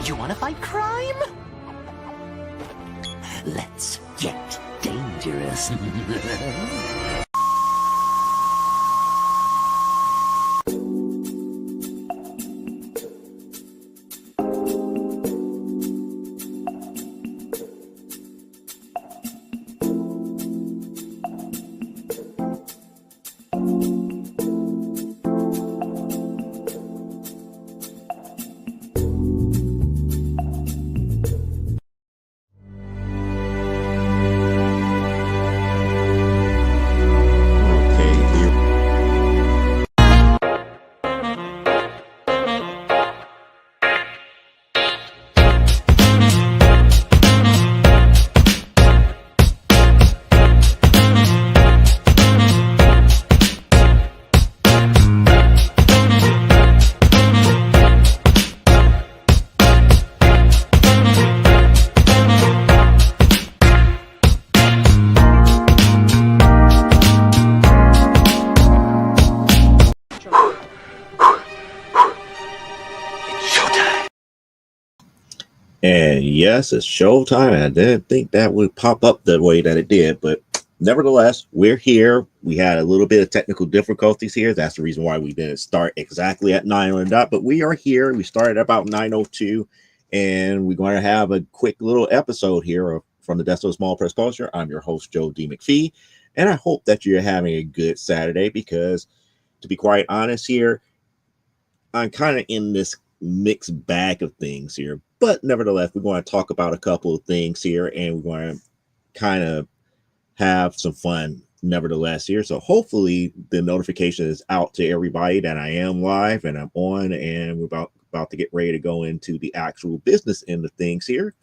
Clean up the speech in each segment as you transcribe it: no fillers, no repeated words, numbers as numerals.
You want to fight crime? Let's get dangerous. And yes, it's showtime. I didn't think that would pop up the way that it did, but nevertheless, we're here. We had a little bit of technical difficulties here. That's the reason why we didn't start exactly at 9 on the dot, but we are here. We started about 9:02, and we're going to have a quick little episode here from the Desto Small Press Culture. I'm your host, Joe D. McPhee, and I hope that you're having a good Saturday because, to be quite honest here, I'm kind of in this mixed bag of things here, but nevertheless, we're going to talk about a couple of things here, and we're going to kind of have some fun nevertheless here. So hopefully the notification is out to everybody that I am live and I'm on, and we're about to get ready to go into the actual business end of things here,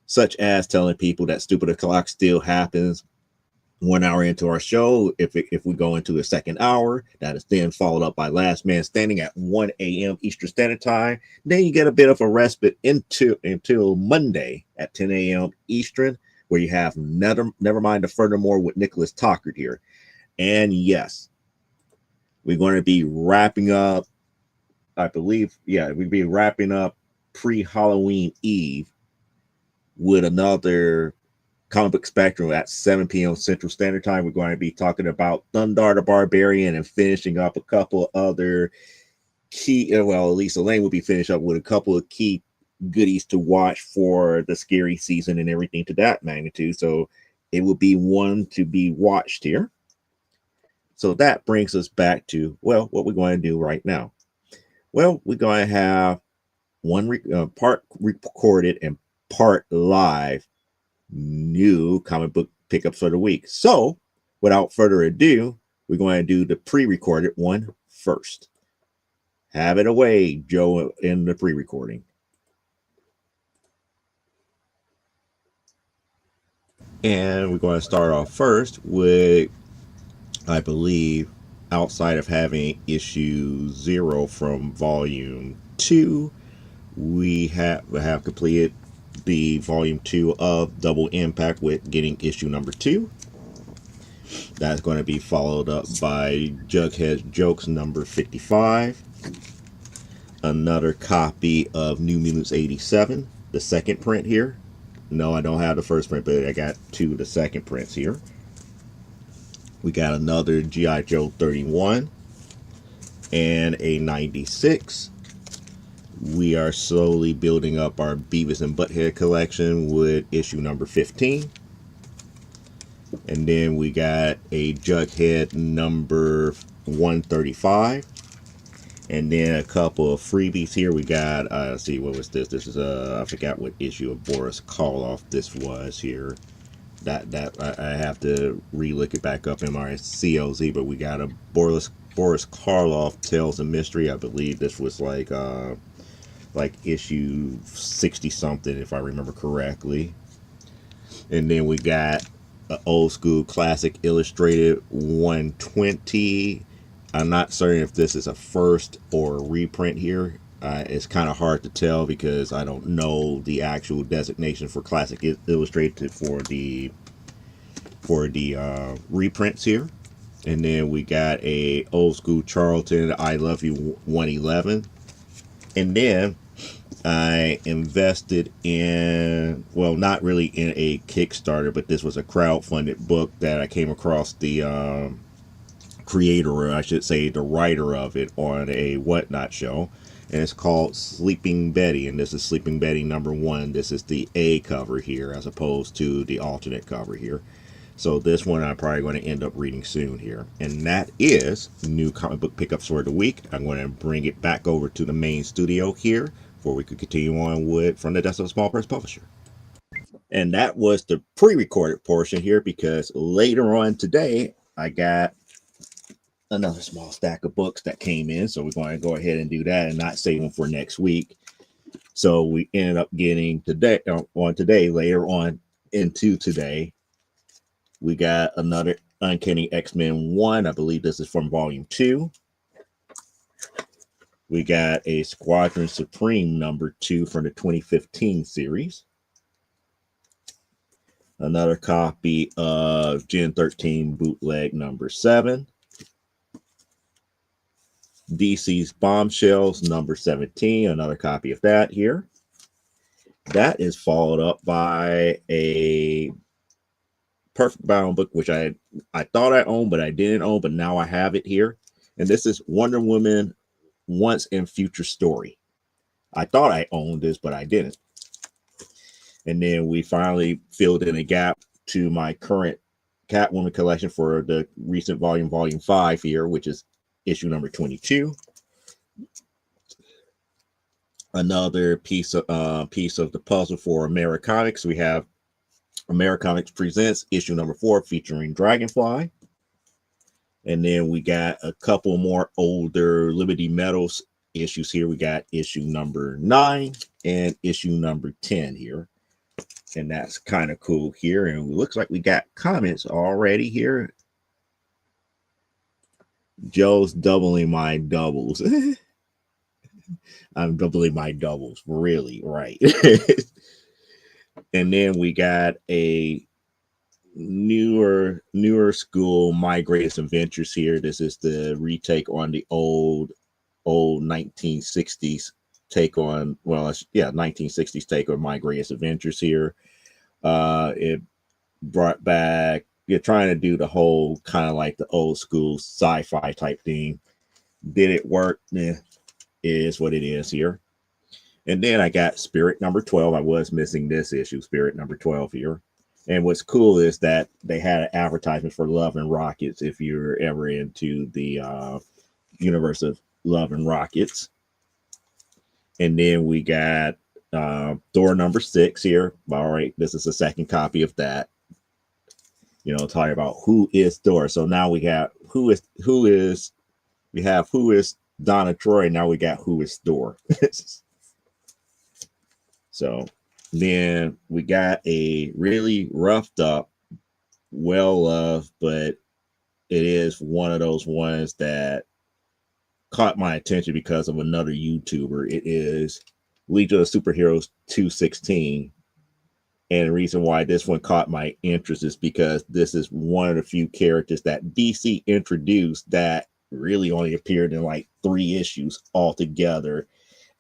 such as telling people that stupid o'clock still happens 1 hour into our show. If we go into the second hour, that is then followed up by Last Man Standing at 1 a.m. Eastern Standard Time. Then you get a bit of a respite until Monday at 10 a.m. Eastern, where you have Never Mind the Furthermore with Nicholas Tockard here. And yes, we're going to be wrapping up, I believe, we'll be wrapping up pre-Halloween Eve with another Comic Book Spectrum at 7 p.m. Central Standard Time. We're going to be talking about Thundar the Barbarian and finishing up a couple other key, well, at least Elaine will be finished up with a couple of key goodies to watch for the scary season and everything to that magnitude. So it will be one to be watched here. So that brings us back to, well, what we're going to do right now. Well, we're going to have one part recorded and part live new comic book pickups for the week. So without further ado, we're going to do the pre-recorded one first. Have it away, Joe, in the pre-recording. And we're going to start off first with, I believe, outside of having issue 0 from volume 2, we have completed the volume 2 of Double Impact with getting issue number 2. That's going to be followed up by Jughead's Jokes number 55. Another copy of New Mutants 87, the second print here. No, I don't have the first print, but I got 2 of the second prints here. We got another G.I. Joe 31 and a 96. We are slowly building up our Beavis and Butthead collection with issue number 15. And then we got a Jughead number 135. And then a couple of freebies here. We got, let's see, what was this? This is, I forgot what issue of Boris Karloff this was here. That I have to re-look it back up in my COZ, but we got a Boris Karloff Tales of Mystery. I believe this was like issue 60 something, if I remember correctly. And then we got an old school classic illustrated 120. I'm not certain if this is a first or a reprint here. It's kind of hard to tell because I don't know the actual designation for classic illustrated for the reprints here. And then we got a old school Charlton I Love You 111. And then I invested in, well, not really in a Kickstarter, but this was a crowdfunded book that I came across the creator, or I should say the writer of it, on a Whatnot show. And it's called Sleeping Betty. And this is Sleeping Betty #1. This is the A cover here as opposed to the alternate cover here. So this one I'm probably going to end up reading soon here. And that is new comic book pickups for the week. I'm going to bring it back over to the main studio here before we could continue on with From the Desk of a Small Press Publisher. And that was the pre-recorded portion here, because later on today I got another small stack of books that came in. So we're going to go ahead and do that and not save them for next week. So we ended up getting today later on into today, we got another Uncanny X-Men 1. I believe this is from volume 2. We got a Squadron Supreme #2 from the 2015 series. Another copy of Gen 13 Bootleg #7. DC's Bombshells #17. Another copy of that here. That is followed up by a Perfect Bound book, which I thought I owned, but I didn't own, but now I have it here. And this is Wonder Woman Once and Future Story. I thought I owned this, but I didn't. And then we finally filled in a gap to my current Catwoman collection for the recent volume 5 here, which is issue #22. Another piece of the puzzle for Americomics. We have Americomics Presents issue #4 featuring Dragonfly. And then we got a couple more older Liberty Metals issues here. We got issue #9 and issue #10 here. And that's kind of cool here. And it looks like we got comments already here. Joe's doubling my doubles. I'm doubling my doubles. Really, right. And then we got a newer school My Greatest Adventures here. This is the retake on the old 1960s take on, 1960s take on My Greatest Adventures here. It brought back, you're trying to do the whole kind of like the old school sci-fi type thing. Did it work? It is what it is here. And then I got Spirit #12. I was missing this issue, Spirit #12 here. And what's cool is that they had an advertisement for Love and Rockets if you're ever into the universe of Love and Rockets. And then we got Thor #6 here. All right, this is the second copy of that. You know, talking about who is Thor. So now we have who is Donna Troy. Now we got who is Thor. So then we got a really roughed up, well-loved, but it is one of those ones that caught my attention because of another YouTuber. It is Legion of Superheroes 216. And the reason why this one caught my interest is because this is one of the few characters that DC introduced that really only appeared in like 3 issues altogether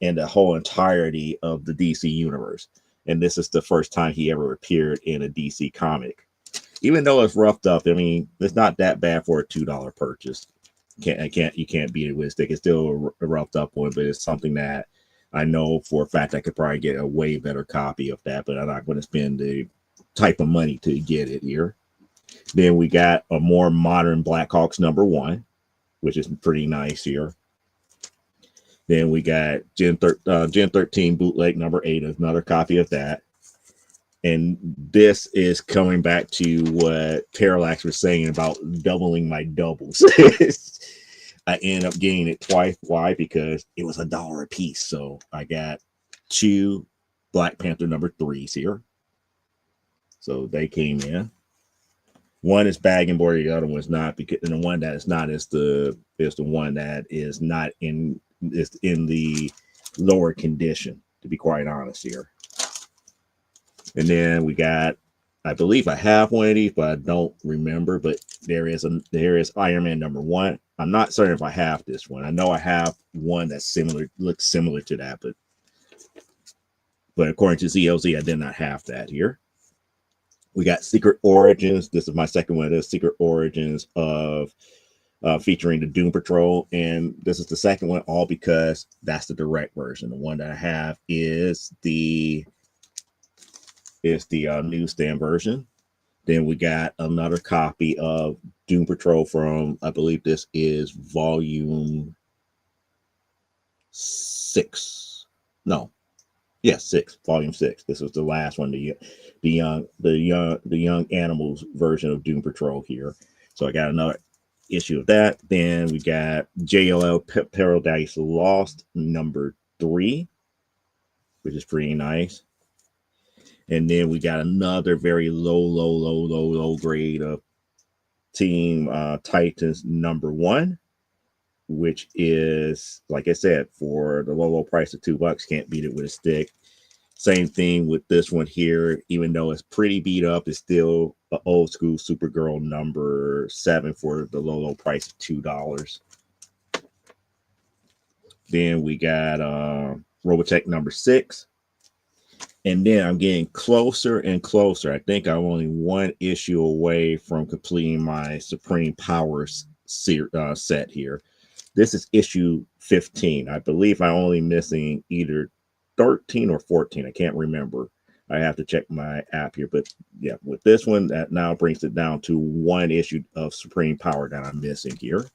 in the whole entirety of the DC universe. And this is the first time he ever appeared in a DC comic. Even though it's roughed up, I mean, it's not that bad for a $2 purchase. You can't beat it with a stick. It's still a roughed up one, but it's something that I know for a fact I could probably get a way better copy of that, but I'm not going to spend the type of money to get it here. Then we got a more modern Blackhawks #1, which is pretty nice here. Then we got Gen 13 Bootleg #8, another copy of that. And this is coming back to what Parallax was saying about doubling my doubles. I ended up getting it twice. Why? Because it was $1 a piece. So I got 2 Black Panther #3s here. So they came in. One is bag and board, the other one's not, because and the one that is not is the one that is not in the lower condition, to be quite honest here. And then we got, I believe I have one of these, but I don't remember. But there is Iron Man #1. I'm not certain if I have this one. I know I have one that's similar, looks similar to that, but but according to CLZ, I did not have that here. We got Secret Origins. This is my second one. The Secret Origins of featuring the Doom Patrol, and this is the second one, all because that's the direct version. The one that I have is the newsstand version. Then we got another copy of Doom Patrol from, I believe this is volume 6. No, yes, 6, volume 6. This was the last one, the young animals version of Doom Patrol here. So I got another issue of that. Then we got JLL Paradise Lost number 3, which is pretty nice. And then we got another very low grade of Team Titans number 1, which is, like I said, for the low price of $2, can't beat it with a stick. Same thing with this one here. Even though it's pretty beat up, it's still an old school Supergirl number 7 for the low price of $2. Then we got Robotech number 6. And then I'm getting closer and closer. I think I'm only one issue away from completing my Supreme Powers set here. This is issue 15. I believe I'm only missing either 13 or 14. I can't remember. I have to check my app here. But yeah, with this one, that now brings it down to one issue of Supreme Power that I'm missing here.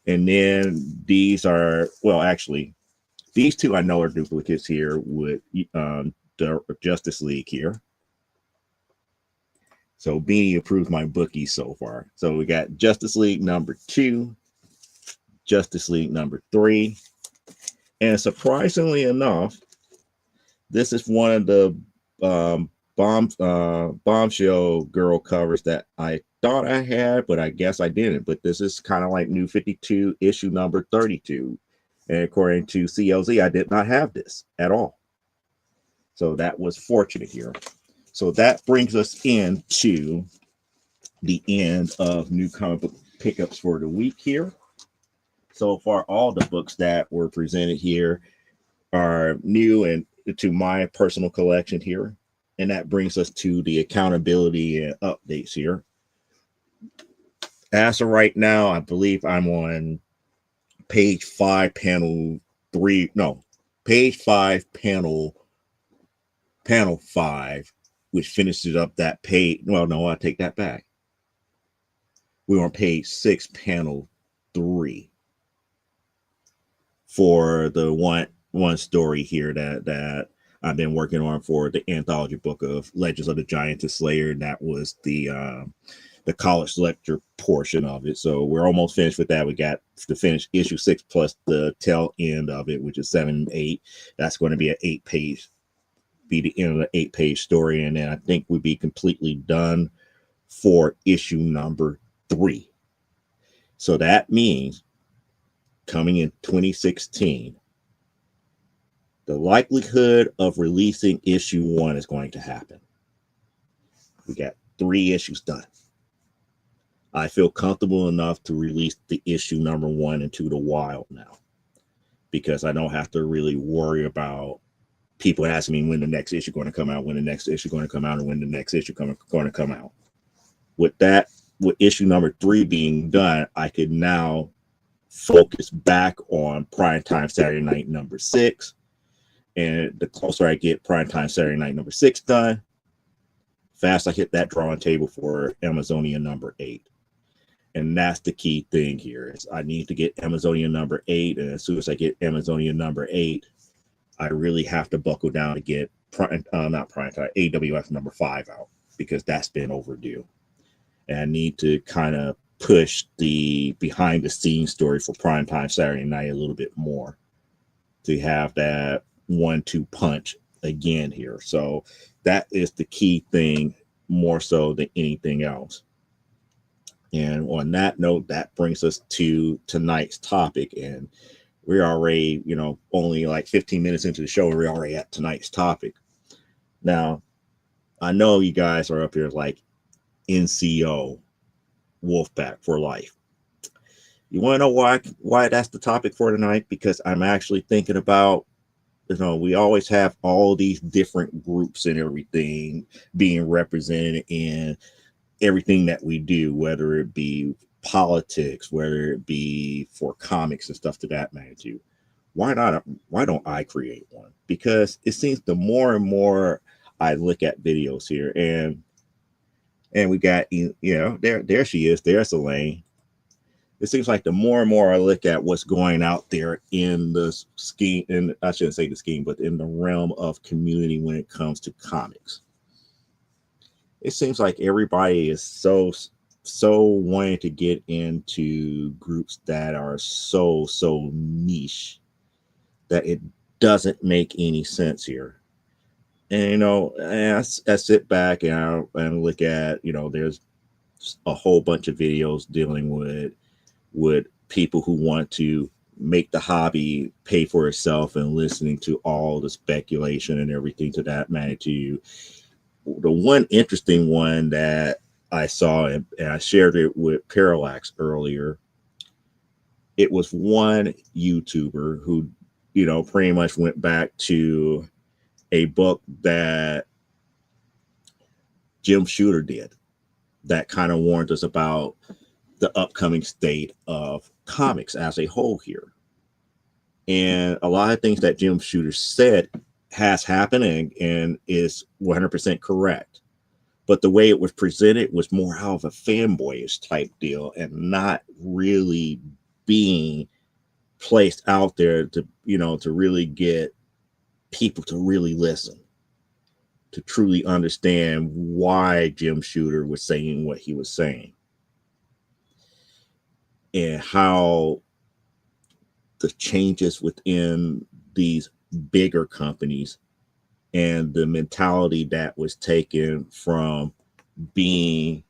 And then these are, well, actually, these two I know are duplicates here with the Justice League here. So Beanie approves my bookies so far. So we got Justice League number 2, Justice League number 3. And surprisingly enough, this is one of the bombshell girl covers that I thought I had, but I guess I didn't. But this is kind of like New 52 issue number 32. And according to CLZ, I did not have this at all. So that was fortunate here. So that brings us into the end of new comic book pickups for the week here. So far, all the books that were presented here are new and to my personal collection here. And that brings us to the accountability and updates here. As of right now, I believe I'm on page 5, panel 3. No, page 5, panel 5, which finishes up that page. Well, no, I take that back. We're on page 6, panel 3 for the one story here that I've been working on for the anthology book of Legends of the Giantess Slayer, and that was the college lecture portion of it. So we're almost finished with that. We got to finish issue 6 plus the tail end of it, which is 7 and 8. That's going to be an 8-page, be the end of the 8-page story, and then I think we'd be completely done for issue number 3. So that means coming in 2016, the likelihood of releasing issue 1 is going to happen. We got 3 issues done. I feel comfortable enough to release the issue number 1 into the wild now, because I don't have to really worry about people asking me when the next issue going to come out, when the next issue going to come out, and when the next issue going to come out. With that, with issue number 3 being done, I could now focus back on Primetime Saturday Night number 6. And the closer I get Primetime Saturday Night number 6 done, fast I hit that drawing table for Amazonia number 8. And that's the key thing here is I need to get Amazonia number 8. And as soon as I get Amazonia number 8, I really have to buckle down to get AWF number 5 out, because that's been overdue. And I need to kind of push the behind the scenes story for Primetime Saturday Night a little bit more to have that 1-2 punch again here. So that is the key thing more so than anything else. And on that note, that brings us to tonight's topic. And we're already, only like 15 minutes into the show, we're already at tonight's topic. Now, I know you guys are up here like N.C.O, Wolfpack for life. You want to know why that's the topic for tonight? Because I'm actually thinking about we always have all these different groups and everything being represented in everything that we do, whether it be politics, whether it be for comics and stuff to that magnitude. Why don't I create one? Because it seems the more and more I look at videos here, and we got, there she is, there's Elaine. It seems like the more and more I look at what's going out there in the scheme, and I shouldn't say the scheme, but in the realm of community when it comes to comics, it seems like everybody is so wanting to get into groups that are so niche that it doesn't make any sense here. And and I sit back and look at, there's a whole bunch of videos dealing with people who want to make the hobby pay for itself and listening to all the speculation and everything to that magnitude. The one interesting one that I saw, and I shared it with Parallax earlier, it was one YouTuber who, pretty much went back to a book that Jim Shooter did that kind of warned us about the upcoming state of comics as a whole here. And a lot of things that Jim Shooter said has happened and is 100% correct. But the way it was presented was more out of a fanboyish type deal and not really being placed out there to, to really get people to really listen, to truly understand why Jim Shooter was saying what he was saying, and how the changes within these bigger companies and the mentality that was taken from being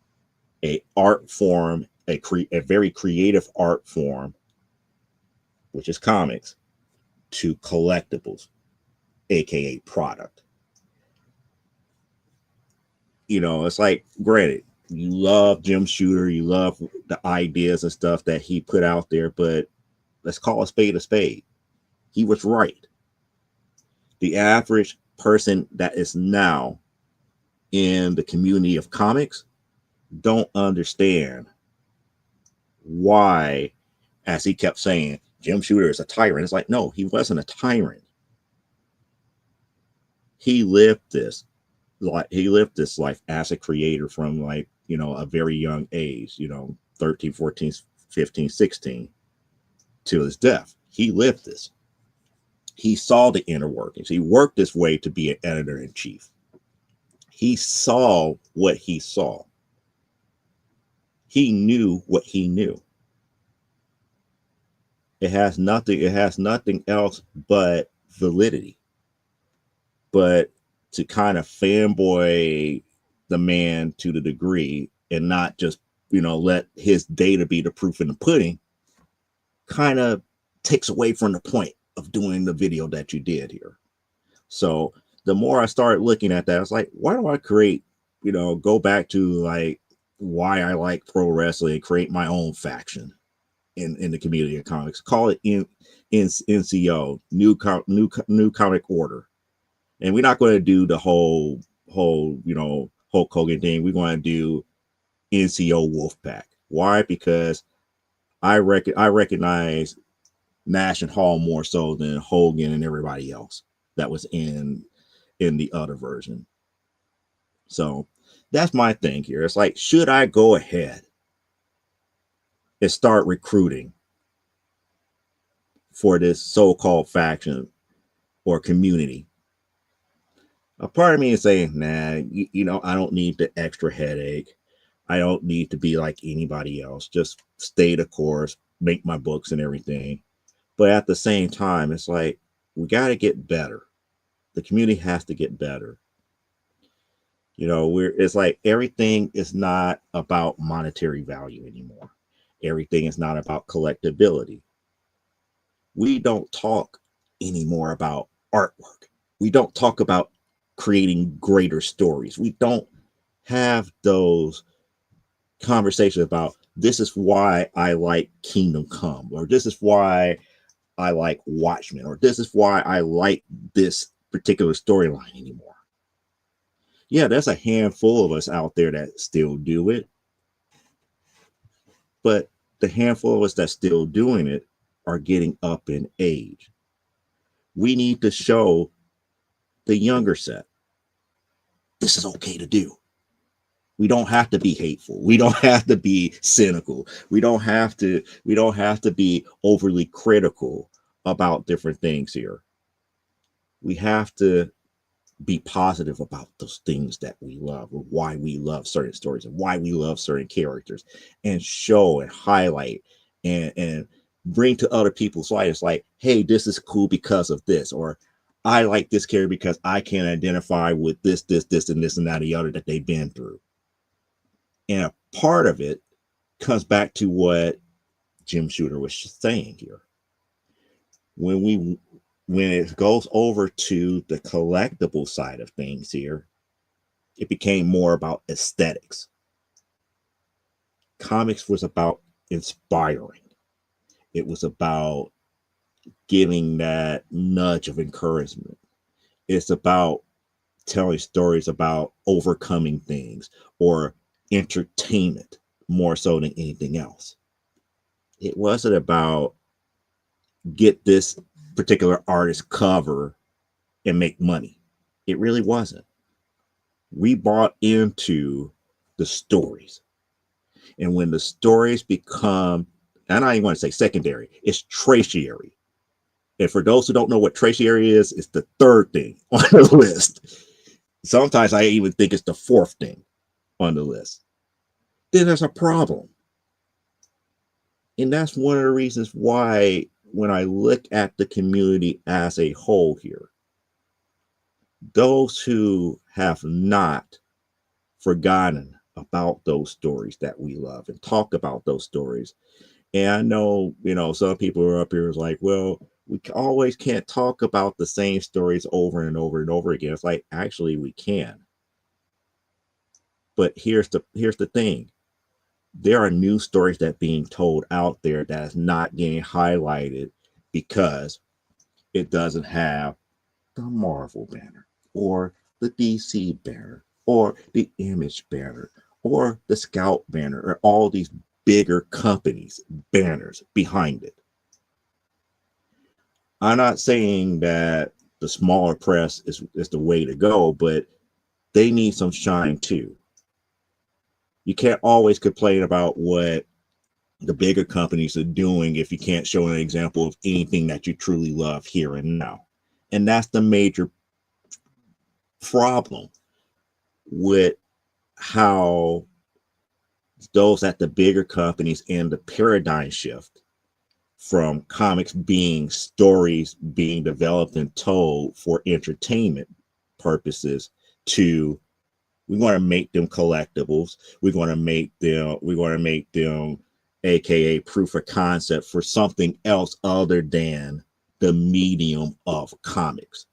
a art form, a very creative art form, which is comics, to collectibles, aka product. It's like, granted, you love Jim Shooter, you love the ideas and stuff that he put out there, but let's call a spade a spade. He was right. The average person that is now in the community of comics don't understand why, as he kept saying, Jim Shooter is a tyrant. It's like, no, he wasn't a tyrant. He lived this life as a creator from, like, a very young age, 13, 14, 15, 16 till his death. He lived this. He saw the inner workings. He worked his way to be an editor-in-chief. He saw what he saw. He knew what he knew. It has nothing else but validity. But to kind of fanboy the man to the degree and not just, let his data be the proof in the pudding, kind of takes away from the point of doing the video that you did here. So the more I started looking at that, I was like, why don't I create, go back to like why I like pro wrestling and create my own faction in the community of comics. Call it N.C.O, new comic order. And we're not going to do the whole Hulk Hogan thing. We're going to do N.C.O Wolfpack. Why? Because I recognize Nash and Hall more so than Hogan and everybody else that was in the other version. So that's my thing here. It's like, should I go ahead and start recruiting for this so-called faction or community? A part of me is saying, nah, I don't need the extra headache. I don't need to be like anybody else. Just stay the course, make my books and everything. But at the same time, it's like, we got to get better. The community has to get better. It's like everything is not about monetary value anymore. Everything is not about collectability. We don't talk anymore about artwork. We don't talk about creating greater stories. We don't have those conversations about, this is why I like Kingdom Come, or this is why I like Watchmen, or this is why I like this particular storyline anymore. Yeah, there's a handful of us out there that still do it, but the handful of us that still doing it are getting up in age. We need to show the younger set this is okay to do. We don't have to be hateful. We don't have to be cynical. We don't have to be overly critical about different things here. We have to be positive about those things that we love, or why we love certain stories, and why we love certain characters, and show and highlight and bring to other people's light. It's like, hey, this is cool because of this, or I like this character because I can identify with this, and this, and that, and the other that they've been through. And a part of it comes back to what Jim Shooter was saying here. When it goes over to the collectible side of things here, it became more about aesthetics. Comics was about inspiring. It was about giving that nudge of encouragement. It's about telling stories about overcoming things, or entertainment more so than anything else. It wasn't about get this particular artist cover and make money. It really wasn't. We bought into the stories. And when the stories become, and I don't even want to say secondary, it's tertiary. And for those who don't know what tertiary is, it's the third thing on the list. Sometimes I even think it's the fourth thing on the list. Then there's a problem. And that's one of the reasons why, when I look at the community as a whole here, those who have not forgotten about those stories that we love and talk about those stories. And I know, some people are up here is like, well, we always can't talk about the same stories over and over and over again. It's like, actually we can. But here's the thing. There are new stories that are being told out there that is not getting highlighted because it doesn't have the Marvel banner, or the DC banner, or the Image banner, or the Scout banner, or all these bigger companies' banners behind it. I'm not saying that the smaller press is the way to go, but they need some shine too. You can't always complain about what the bigger companies are doing if you can't show an example of anything that you truly love here and now. And that's the major problem with how those at the bigger companies and the paradigm shift from comics being stories being developed and told for entertainment purposes to, we want to make them collectibles. We're going to make them aka proof of concept for something else other than the medium of comics.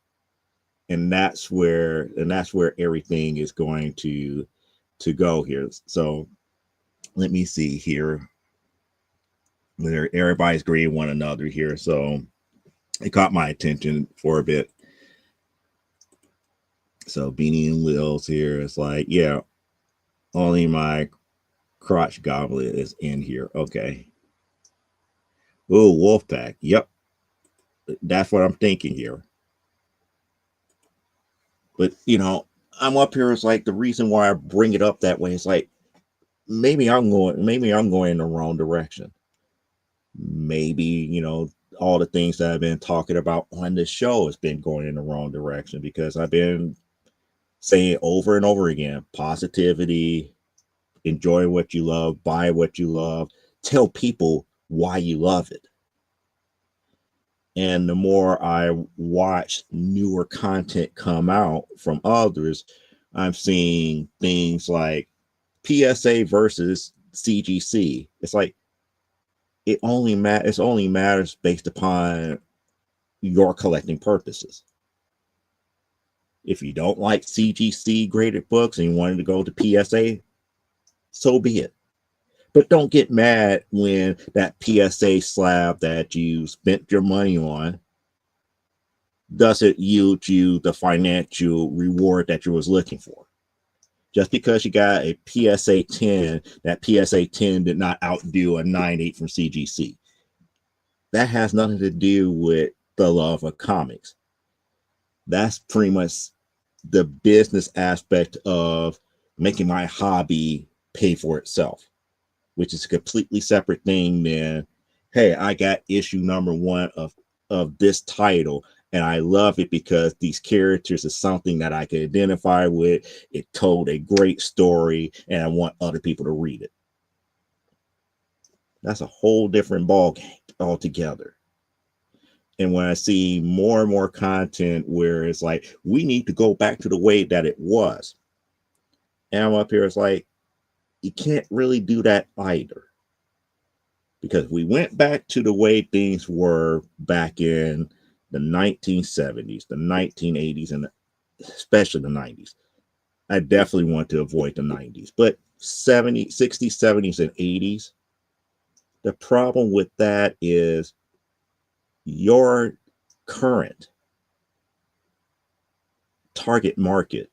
And that's where everything is going to go here. So let me see here. Everybody's agreeing one another here. So it caught my attention for a bit. So Beanie and Lil's here. It's like, yeah, only my crotch goblet is in here. Okay. Oh, Wolfpack. Yep. That's what I'm thinking here. But I'm up here. It's like, the reason why I bring it up that way is like, maybe I'm going in the wrong direction. Maybe, all the things that I've been talking about on this show has been going in the wrong direction, because I've been saying over and over again, positivity, enjoy what you love, buy what you love, tell people why you love it. And the more I watch newer content come out from others, I'm seeing things like PSA versus CGC. It's like, it only matters based upon your collecting purposes. If you don't like CGC graded books and you wanted to go to PSA, so be it. But don't get mad when that PSA slab that you spent your money on doesn't yield you the financial reward that you was looking for. Just because you got a PSA 10, that PSA 10 did not outdo a 9.8 from CGC. That has nothing to do with the love of comics. That's pretty much the business aspect of making my hobby pay for itself, which is a completely separate thing than, hey, I got issue number 1 of this title and I love it because these characters is something that I can identify with. It told a great story and I want other people to read it. That's a whole different ball game altogether. And when I see more and more content where it's like, we need to go back to the way that it was. And I'm up here, it's like, you can't really do that either. Because we went back to the way things were back in the 1970s, the 1980s, and especially the 90s. I definitely want to avoid the 90s, but 70s, 60s, 70s, and 80s. The problem with that is your current target market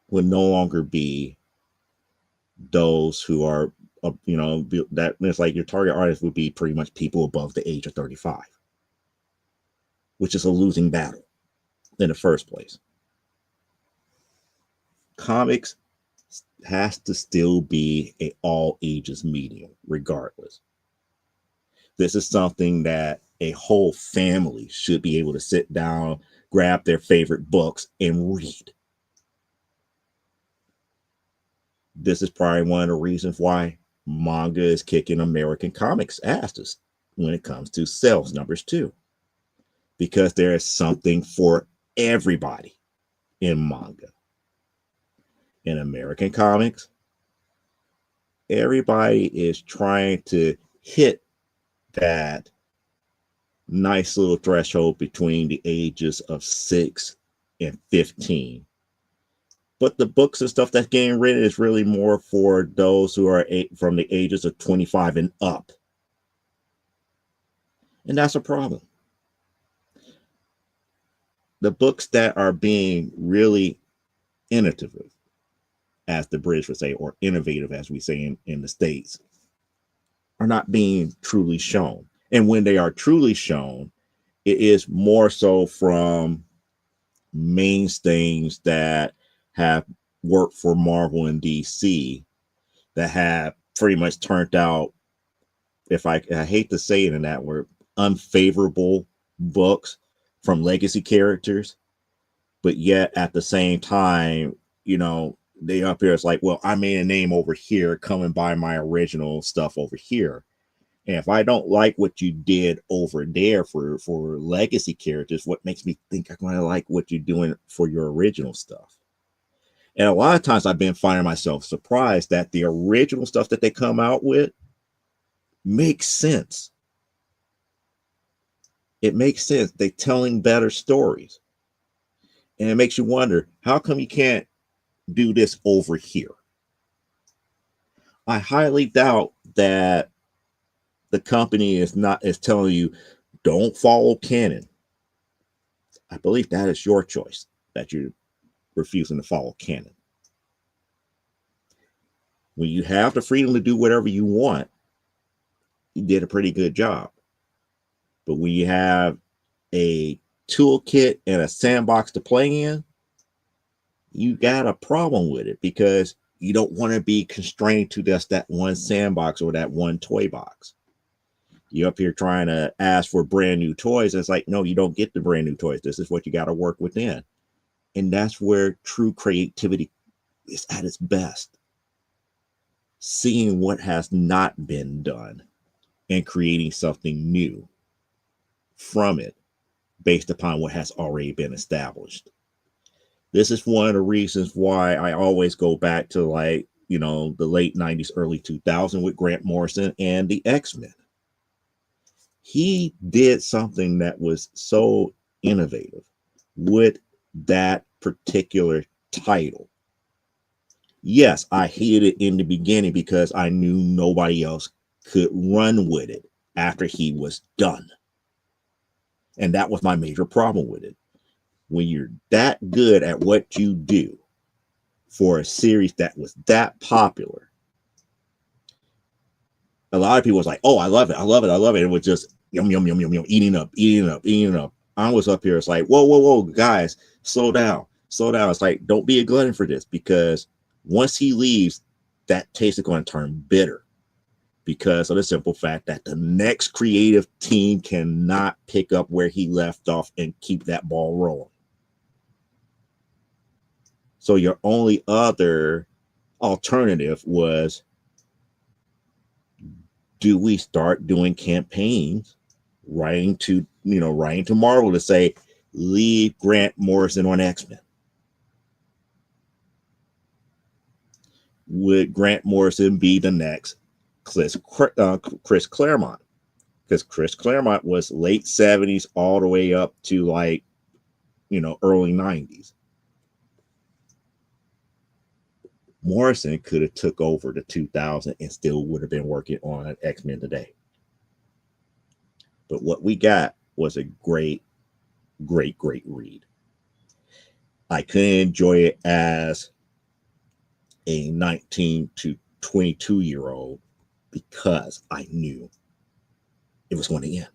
would no longer be those who are, that it's like your target audience would be pretty much people above the age of 35, which is a losing battle in the first place. Comics has to still be a all ages medium regardless. This is something that a whole family should be able to sit down, grab their favorite books and read. This is probably one of the reasons why manga is kicking American comics asses when it comes to sales numbers too, because there is something for everybody in manga. In American comics, everybody is trying to hit that nice little threshold between the ages of 6 and 15. But the books and stuff that's getting written is really more for those who are from the ages of 25 and up. And that's a problem. The books that are being really innovative, as the British would say, or innovative, as we say in the States, are not being truly shown. And when they are truly shown, it is more so from mainstays that have worked for Marvel and DC that have pretty much turned out, if I hate to say it in that word, unfavorable books from legacy characters. But yet at the same time, they up here, it's like, well, I made a name over here coming by my original stuff over here. And if I don't like what you did over there for legacy characters, what makes me think I'm going to like what you're doing for your original stuff? And a lot of times I've been finding myself surprised that the original stuff that they come out with makes sense. It makes sense. They're telling better stories. And it makes you wonder, how come you can't do this over here? I highly doubt that the company is telling you, don't follow canon. I believe that is your choice, that you're refusing to follow canon. When you have the freedom to do whatever you want, you did a pretty good job. But when you have a toolkit and a sandbox to play in, you got a problem with it, because you don't want to be constrained to just that one sandbox or that one toy box. You're up here trying to ask for brand new toys. It's like, no, you don't get the brand new toys. This is what you got to work within. And that's where true creativity is at its best. Seeing what has not been done and creating something new from it based upon what has already been established. This is one of the reasons why I always go back to, like, the late 90s, early 2000s with Grant Morrison and the X-Men. He did something that was so innovative with that particular title. Yes, I hated it in the beginning because I knew nobody else could run with it after he was done. And that was my major problem with it. When you're that good at what you do for a series that was that popular, a lot of people was like, "Oh, I love it, I love it, I love it." It was just yum yum yum yum yum, eating up, eating up, eating up. I was up here. It's like, whoa, whoa, whoa, guys, slow down, slow down. It's like, don't be a glutton for this because once he leaves, that taste is going to turn bitter because of the simple fact that the next creative team cannot pick up where he left off and keep that ball rolling. So your only other alternative was, do we start doing campaigns, writing to Marvel to say, leave Grant Morrison on X-Men? Would Grant Morrison be the next Chris Claremont? Because Chris Claremont was late 70s all the way up to like, early 90s. Morrison could have took over the 2000 and still would have been working on X-Men today. But what we got was a great, great, great read. I couldn't enjoy it as a 19 to 22-year-old because I knew it was going to end.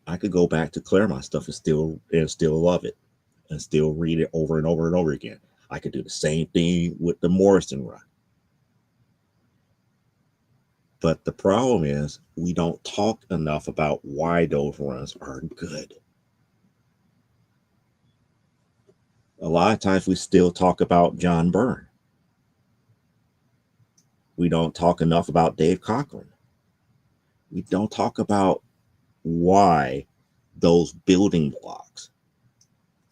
I could go back to Claremont stuff and still love it and still read it over and over and over again. I could do the same thing with the Morrison run. But the problem is we don't talk enough about why those runs are good. A lot of times we still talk about John Byrne. We don't talk enough about Dave Cockrum. We don't talk about why those building blocks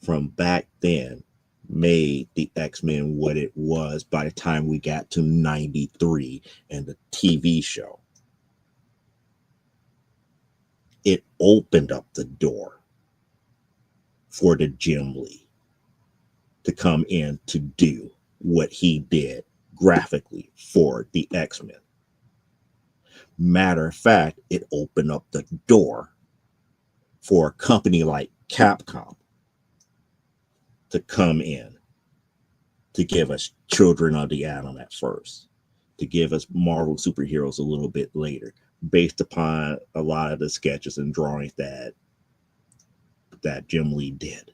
from back then made the X-Men what it was by the time we got to 93 and the TV show. It opened up the door for the Jim Lee to come in to do what he did graphically for the X-Men. Matter of fact, it opened up the door for a company like Capcom to come in to give us Children of the Atom at first, to give us Marvel superheroes a little bit later, based upon a lot of the sketches and drawings that Jim Lee did,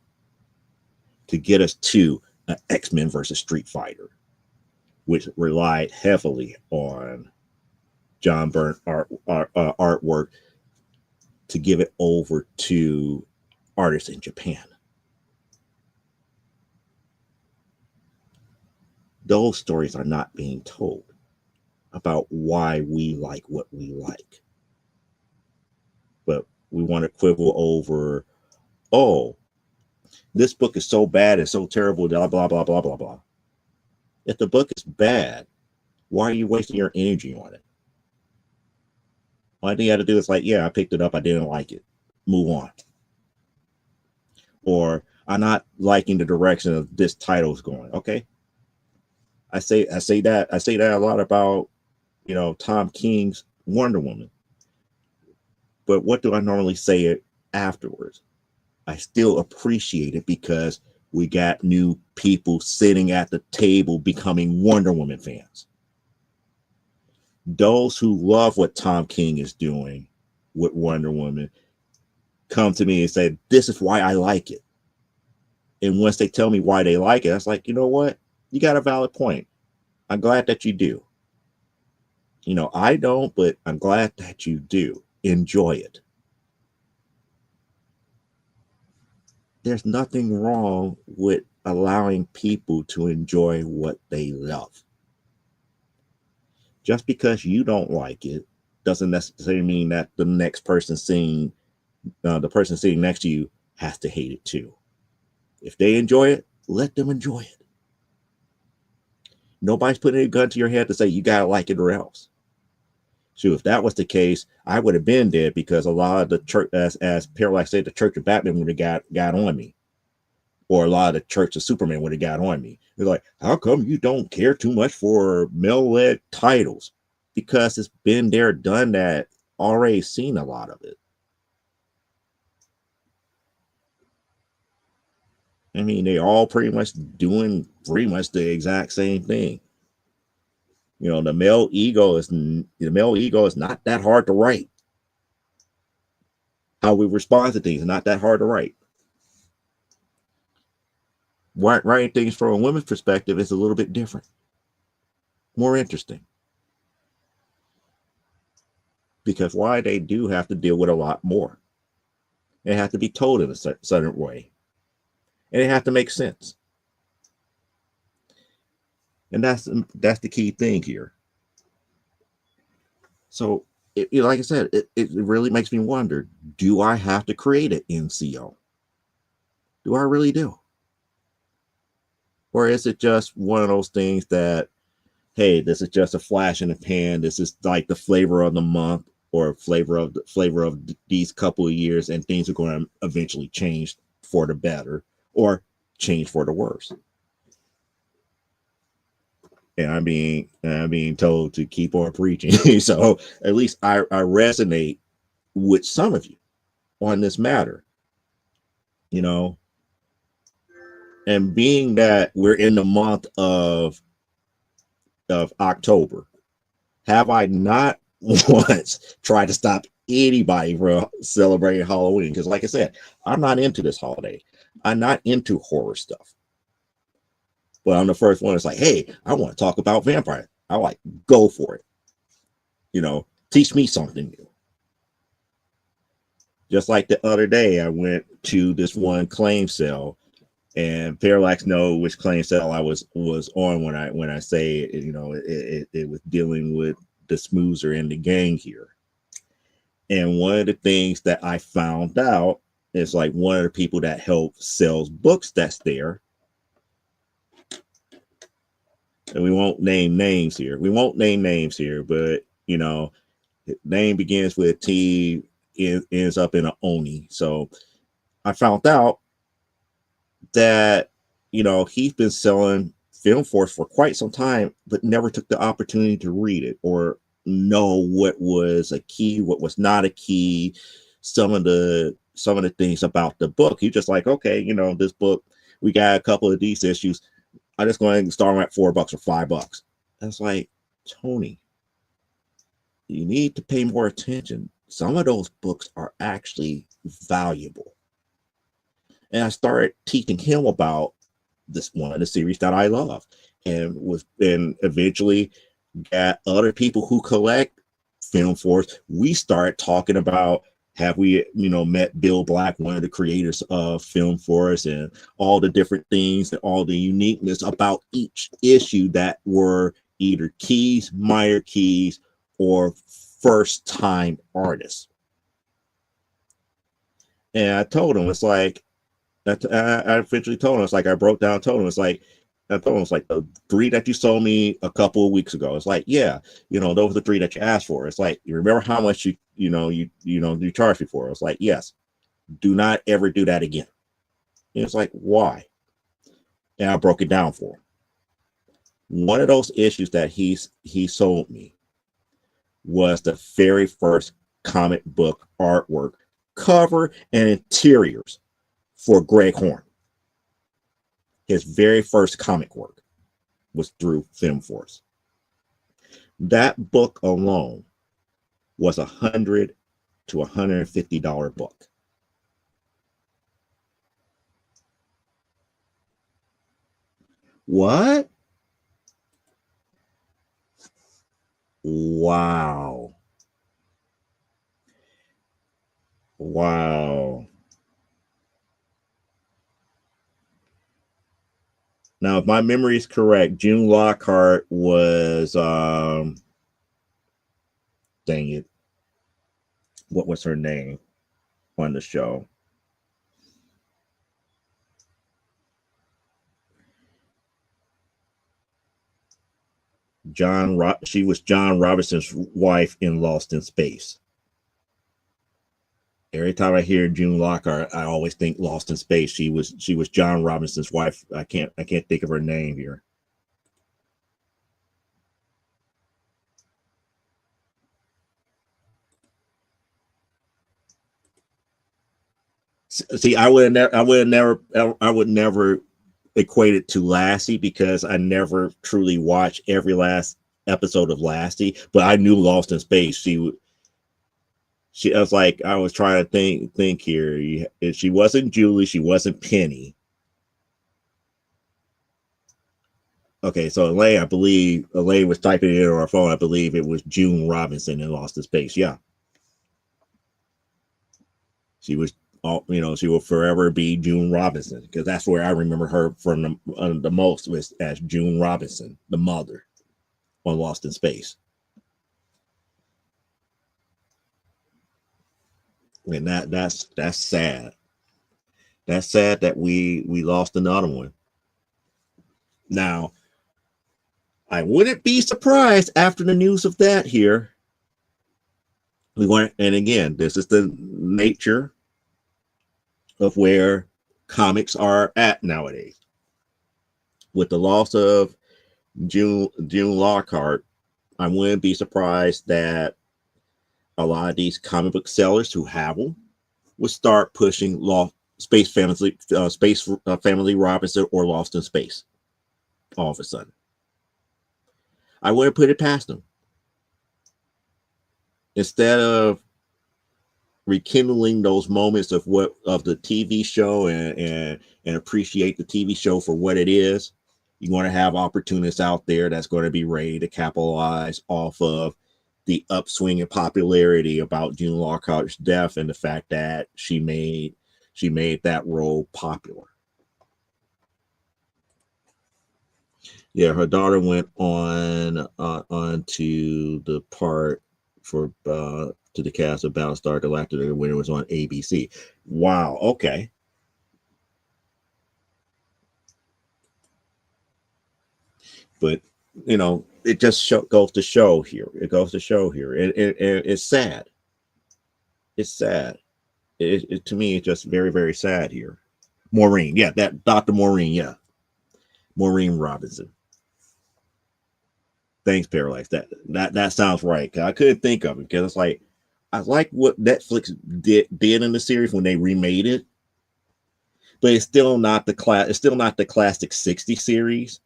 to get us to an X-Men versus Street Fighter, which relied heavily on John Byrne artwork to give it over to artists in Japan. Those stories are not being told about why we like what we like. But we want to quibble over, oh, this book is so bad and so terrible, blah, blah, blah, blah, blah, blah. If the book is bad, why are you wasting your energy on it? All thing you had to do is like, yeah, I picked it up, I didn't like it. Move on. Or I'm not liking the direction of this title's going. Okay. I say that a lot about, Tom King's Wonder Woman. But what do I normally say it afterwards? I still appreciate it because we got new people sitting at the table becoming Wonder Woman fans. Those who love what Tom King is doing with Wonder Woman come to me and say, this is why I like it. And once they tell me why they like it, I was like, you know what? You got a valid point. I'm glad that you do. I don't, but I'm glad that you do. Enjoy it. There's nothing wrong with allowing people to enjoy what they love. Just because you don't like it doesn't necessarily mean that the person sitting next to you has to hate it too. If they enjoy it, let them enjoy it. Nobody's putting a gun to your head to say you gotta like it or else. So if that was the case, I would have been dead because a lot of the church, as Parallax said, the Church of Batman would have got on me. or a lot of the Church of Superman would have got on me. They're like, how come you don't care too much for male-led titles? Because it's been there, done that, already seen a lot of it. I mean, they all pretty much doing pretty much the exact same thing. You know, the male ego is not that hard to write. How we respond to things is not that hard to write. Writing things from a woman's perspective is a little bit different, more interesting. Because why, they do have to deal with a lot more. They have to be told in a certain way, and it have to make sense. And that's the key thing here. So, like I said, it really makes me wonder: do I have to create an N.C.O? Do I really do? Or is it just one of those things that, hey, this is just a flash in the pan. This is like the flavor of the month, or flavor of these couple of years, and things are going to eventually change for the better or change for the worse. And I'm being told to keep on preaching. So at least I resonate with some of you on this matter, you know. And being that we're in the month of October, have I not once tried to stop anybody from celebrating Halloween? Because, like I said, I'm not into this holiday. I'm not into horror stuff. But I'm the first one that's like, hey, I want to talk about vampires. I like, go for it. You know, teach me something new. Just like the other day, I went to this one claim sale, and Parallax know which claim sale I was on when I say it, you know, it was dealing with the smoozer in the gang here. And one of the things that I found out is, like, one of the people that helps sells books that's there, and we won't name names here. But, you know, name begins with T, ends up in an Oni. So I found out that, you know, he's been selling Film Force for quite some time, but never took the opportunity to read it or know what was a key, what was not a key, some of the things about the book. He's just like, okay, you know, this book, we got a couple of these issues. I just going to start them at $4 or $5. That's like, Tony, you need to pay more attention. Some of those books are actually valuable. And I started teaching him about this one of the series that I love, and eventually got other people who collect Film Force. We start talking about, have we, you know, met Bill Black, one of the creators of Film Force, and all the different things and all the uniqueness about each issue that were either keys, minor keys, or first time artists. And I told him, it's like, I eventually told him, it's like, I broke down, told him, it's like, I told him, it's like, the 3 that you sold me a couple of weeks ago. It's like, yeah, you know, those are the 3 that you asked for. It's like, you remember how much you charged me for? It's like, yes, do not ever do that again. And it's like, why? And I broke it down for him. One of those issues that he sold me was the very first comic book artwork, cover, and interiors for Greg Horn. His very first comic work was through Film Force. That book alone was $100 to $150 book. What? Wow. Wow. Now, if my memory is correct, June Lockhart was, dang it, what was her name on the show? She was John Robertson's wife in Lost in Space. Every time I hear June Lockhart, I always think Lost in Space. She was John Robinson's wife. I can't think of her name here. See, I would never equate it to Lassie because I never truly watched every last episode of Lassie. But I knew Lost in Space. I was like, I was trying to think here. She wasn't Julie. She wasn't Penny. Okay, so Elaine, I believe Elaine was typing it in on her phone. I believe it was June Robinson in Lost in Space. Yeah, she was. She will forever be June Robinson because that's where I remember her from the most was as June Robinson, the mother on Lost in Space. And that's sad. That's sad that we lost another one. Now, I wouldn't be surprised after the news of that here. We want, and again, this is the nature of where comics are at nowadays. With the loss of June Lockhart, I wouldn't be surprised that a lot of these comic book sellers who have them would start pushing Space Family Robinson or Lost in Space. All of a sudden, I wouldn't put it past them. Instead of rekindling those moments of the TV show and appreciate the TV show for what it is, you want to have opportunists out there that's going to be ready to capitalize off of the upswing in popularity about June Lockhart's death and the fact that she made that role popular. Yeah, her daughter went on to the part for to the cast of Battlestar Galactica when it was on ABC. Wow. Okay. But it just goes to show here. It goes to show here. It's sad. It's sad. To me, it's just very, very sad here. Maureen, yeah, that Dr. Maureen, yeah, Maureen Robinson. Thanks, Parallax. That sounds right. I couldn't think of it because it's like I like what Netflix did in the series when they remade it, but it's still not the class. It's still not the classic '60s series.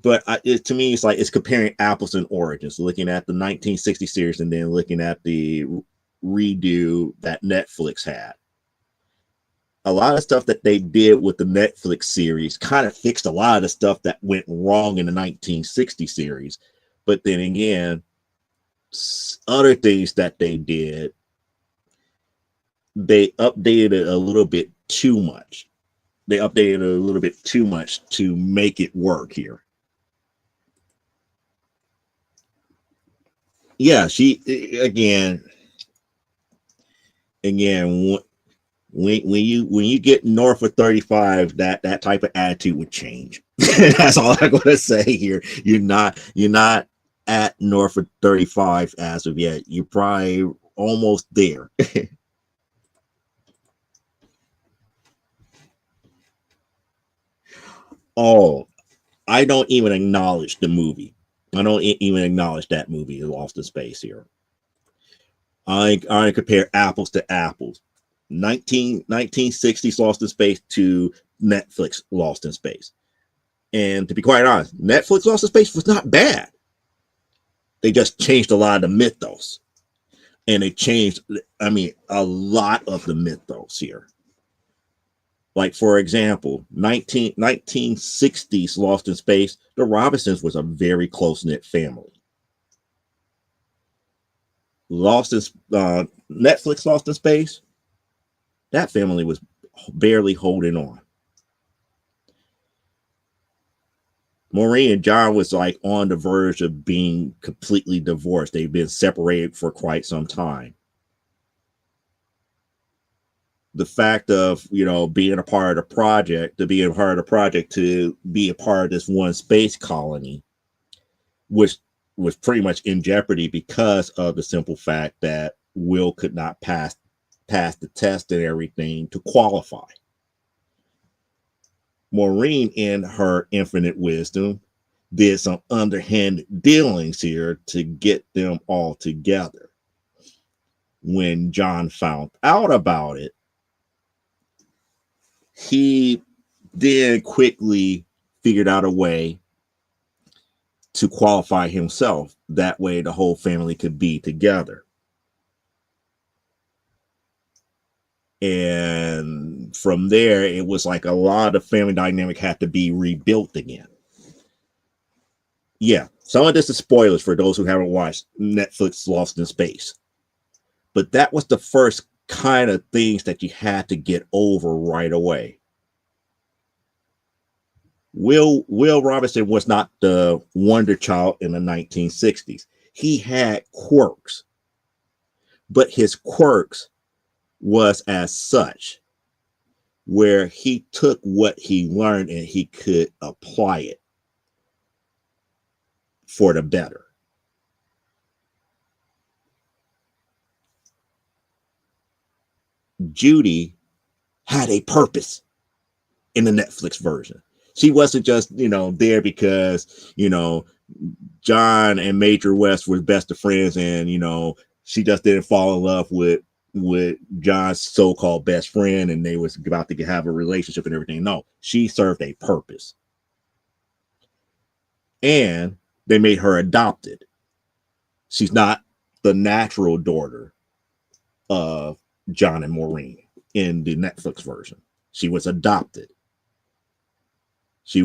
But to me, it's like it's comparing apples and oranges, looking at the 1960 series and then looking at the redo that Netflix had. A lot of stuff that they did with the Netflix series kind of fixed a lot of the stuff that went wrong in the 1960 series. But then again, other things that they did, they updated it a little bit too much. They updated it a little bit too much to make it work here. Yeah, she again when you get north of 35, that type of attitude would change. That's all I'm going to say here. You're not at north of 35 as of yet. You're probably almost there. Oh, I don't even acknowledge the movie. I don't even acknowledge that movie, Lost in Space here. I compare apples to apples. 1960s Lost in Space to Netflix Lost in Space. And to be quite honest, Netflix Lost in Space was not bad. They just changed a lot of the mythos. And they changed, a lot of the mythos here. Like, for example, 1960s Lost in Space, the Robinsons was a very close-knit family. Netflix Lost in Space, that family was barely holding on. Maureen and John was like on the verge of being completely divorced. They've been separated for quite some time. The fact of being a part of the project, to be a part of the project, to be a part of this one space colony, which was pretty much in jeopardy because of the simple fact that Will could not pass pass the test and everything to qualify. Maureen, in her infinite wisdom, did some underhanded dealings here to get them all together. When John found out about it, he then quickly figured out a way to qualify himself. That way the whole family could be together. And from there, it was like a lot of family dynamic had to be rebuilt again. Yeah, some of this is spoilers for those who haven't watched Netflix Lost in Space. But that was the first kind of things that you had to get over right away. Will Robinson was not the wonder child in the 1960s. He had quirks, but his quirks was as such where he took what he learned and he could apply it for the better. Judy had a purpose in the Netflix version. She wasn't just, there because, John and Major West were best of friends and, she just didn't fall in love with John's so-called best friend and they was about to have a relationship and everything. No, she served a purpose. And they made her adopted. She's not the natural daughter of John and Maureen in the Netflix version. She was adopted. She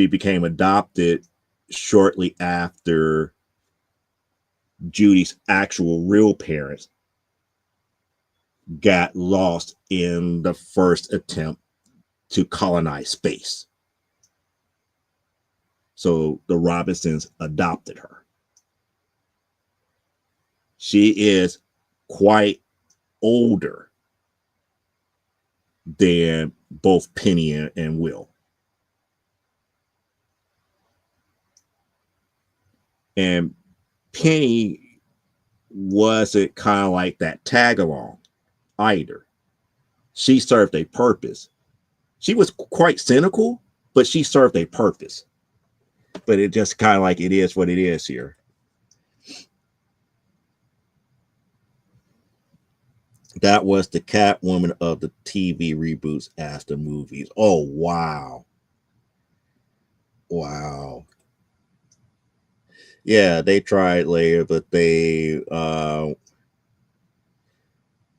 became adopted shortly after Judy's actual real parents got lost in the first attempt to colonize space. So the Robinsons adopted her. She is quite older than both Penny and Will. And Penny wasn't kind of like that tag along either. She served a purpose. She was quite cynical, but she served a purpose. But it just kind of like it is what it is here. That was the Catwoman of the TV reboots as the movies. Oh, wow. Wow. Yeah, they tried later, but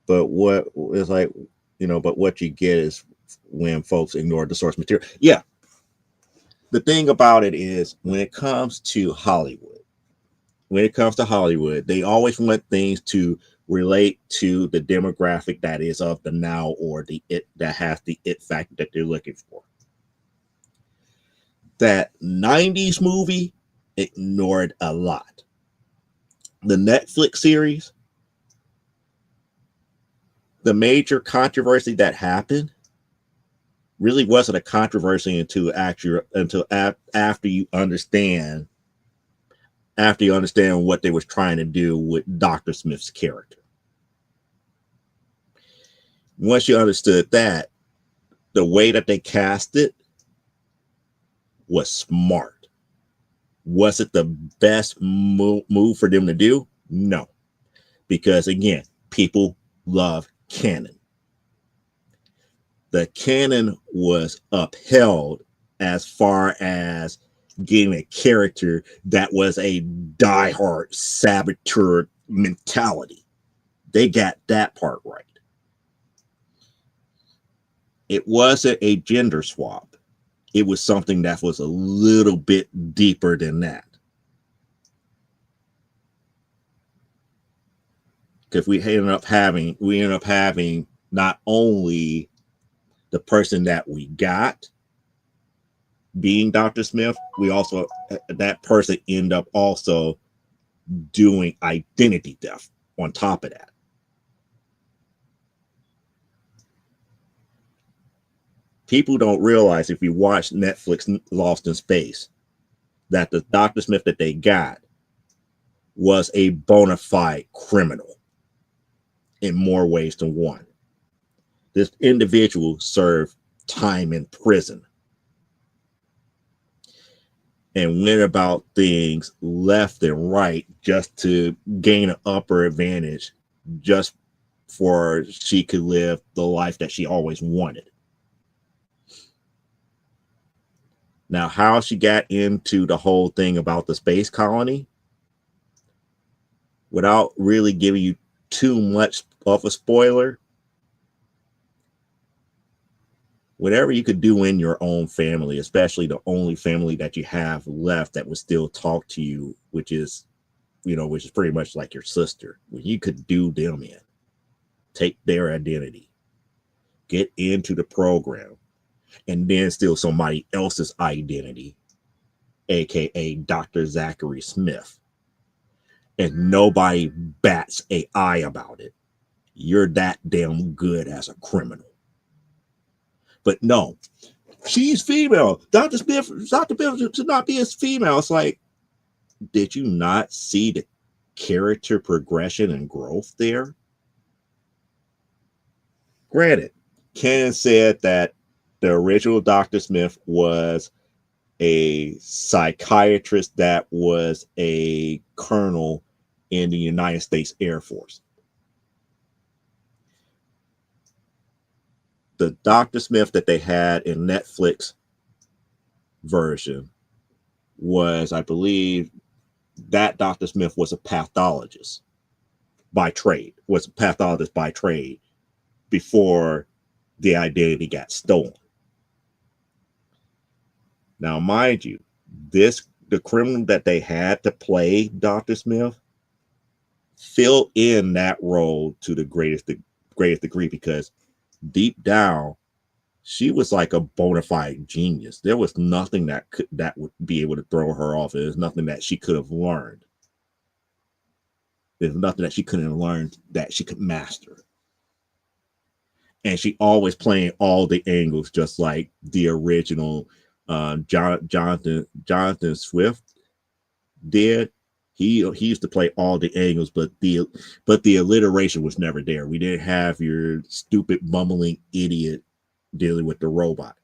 but what is like, but what you get is when folks ignore the source material. Yeah. The thing about it is when it comes to Hollywood, they always want things to relate to the demographic that is of the now or that has the it factor that they're looking for. That 90s movie ignored a lot. The Netflix series, the major controversy that happened really wasn't a controversy until after you understand what they was trying to do with Dr. Smith's character. Once you understood that, the way that they cast it was smart. Was it the best move for them to do? No. Because again, people love canon. The canon was upheld as far as getting a character that was a diehard saboteur mentality. They got that part right. It wasn't a gender swap. It was something that was a little bit deeper than that. Because we ended up having not only the person that we got being Dr. Smith, we also, that person end up also doing identity theft on top of that. People don't realize, if you watch Netflix Lost in Space, that the Dr. Smith that they got was a bona fide criminal. in more ways than one. This individual served time in prison and went about things left and right just to gain an upper advantage, just for she could live the life that she always wanted. Now, how she got into the whole thing about the space colony, without really giving you too much of a spoiler, whatever you could do in your own family, especially the only family that you have left that would still talk to you, which is pretty much like your sister, when you could do them in, take their identity, get into the program, and then steal somebody else's identity, aka Dr. Zachary Smith, and nobody bats an eye about it. You're that damn good as a criminal. But no, she's female. Dr. Smith should not be as female. It's like, did you not see the character progression and growth there? Granted, Ken said that the original Dr. Smith was a psychiatrist that was a colonel in the United States Air Force. The Dr. Smith that they had in Netflix version was, I believe, that Dr. Smith was a pathologist by trade, before the identity got stolen. Now, mind you, the criminal that they had to play Dr. Smith filled in that role to the greatest degree, because deep down, she was like a bona fide genius. There was nothing that would be able to throw her off. There's nothing that she could have learned. There's nothing that she couldn't have learned that she could master. And she always playing all the angles, just like the original Jonathan Swift did. He used to play all the angles, but the alliteration was never there. We didn't have your stupid mumbling idiot dealing with the robot.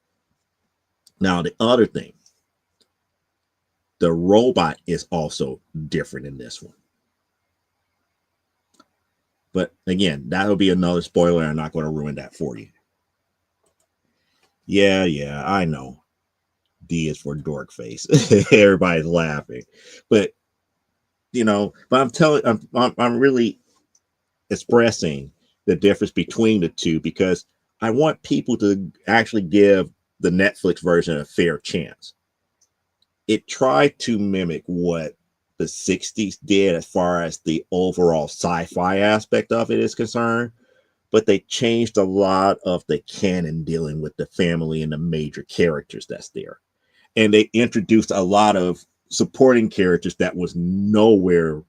Now, the other thing, the robot is also different in this one. But again, that'll be another spoiler. I'm not going to ruin that for you. Yeah, I know. D is for dork face. Everybody's laughing, but I'm really expressing the difference between the two, because I want people to actually give the Netflix version a fair chance. It tried to mimic what the 60s did as far as the overall sci-fi aspect of it is concerned, but they changed a lot of the canon dealing with the family and the major characters that's there. And they introduced a lot of supporting characters that was nowhere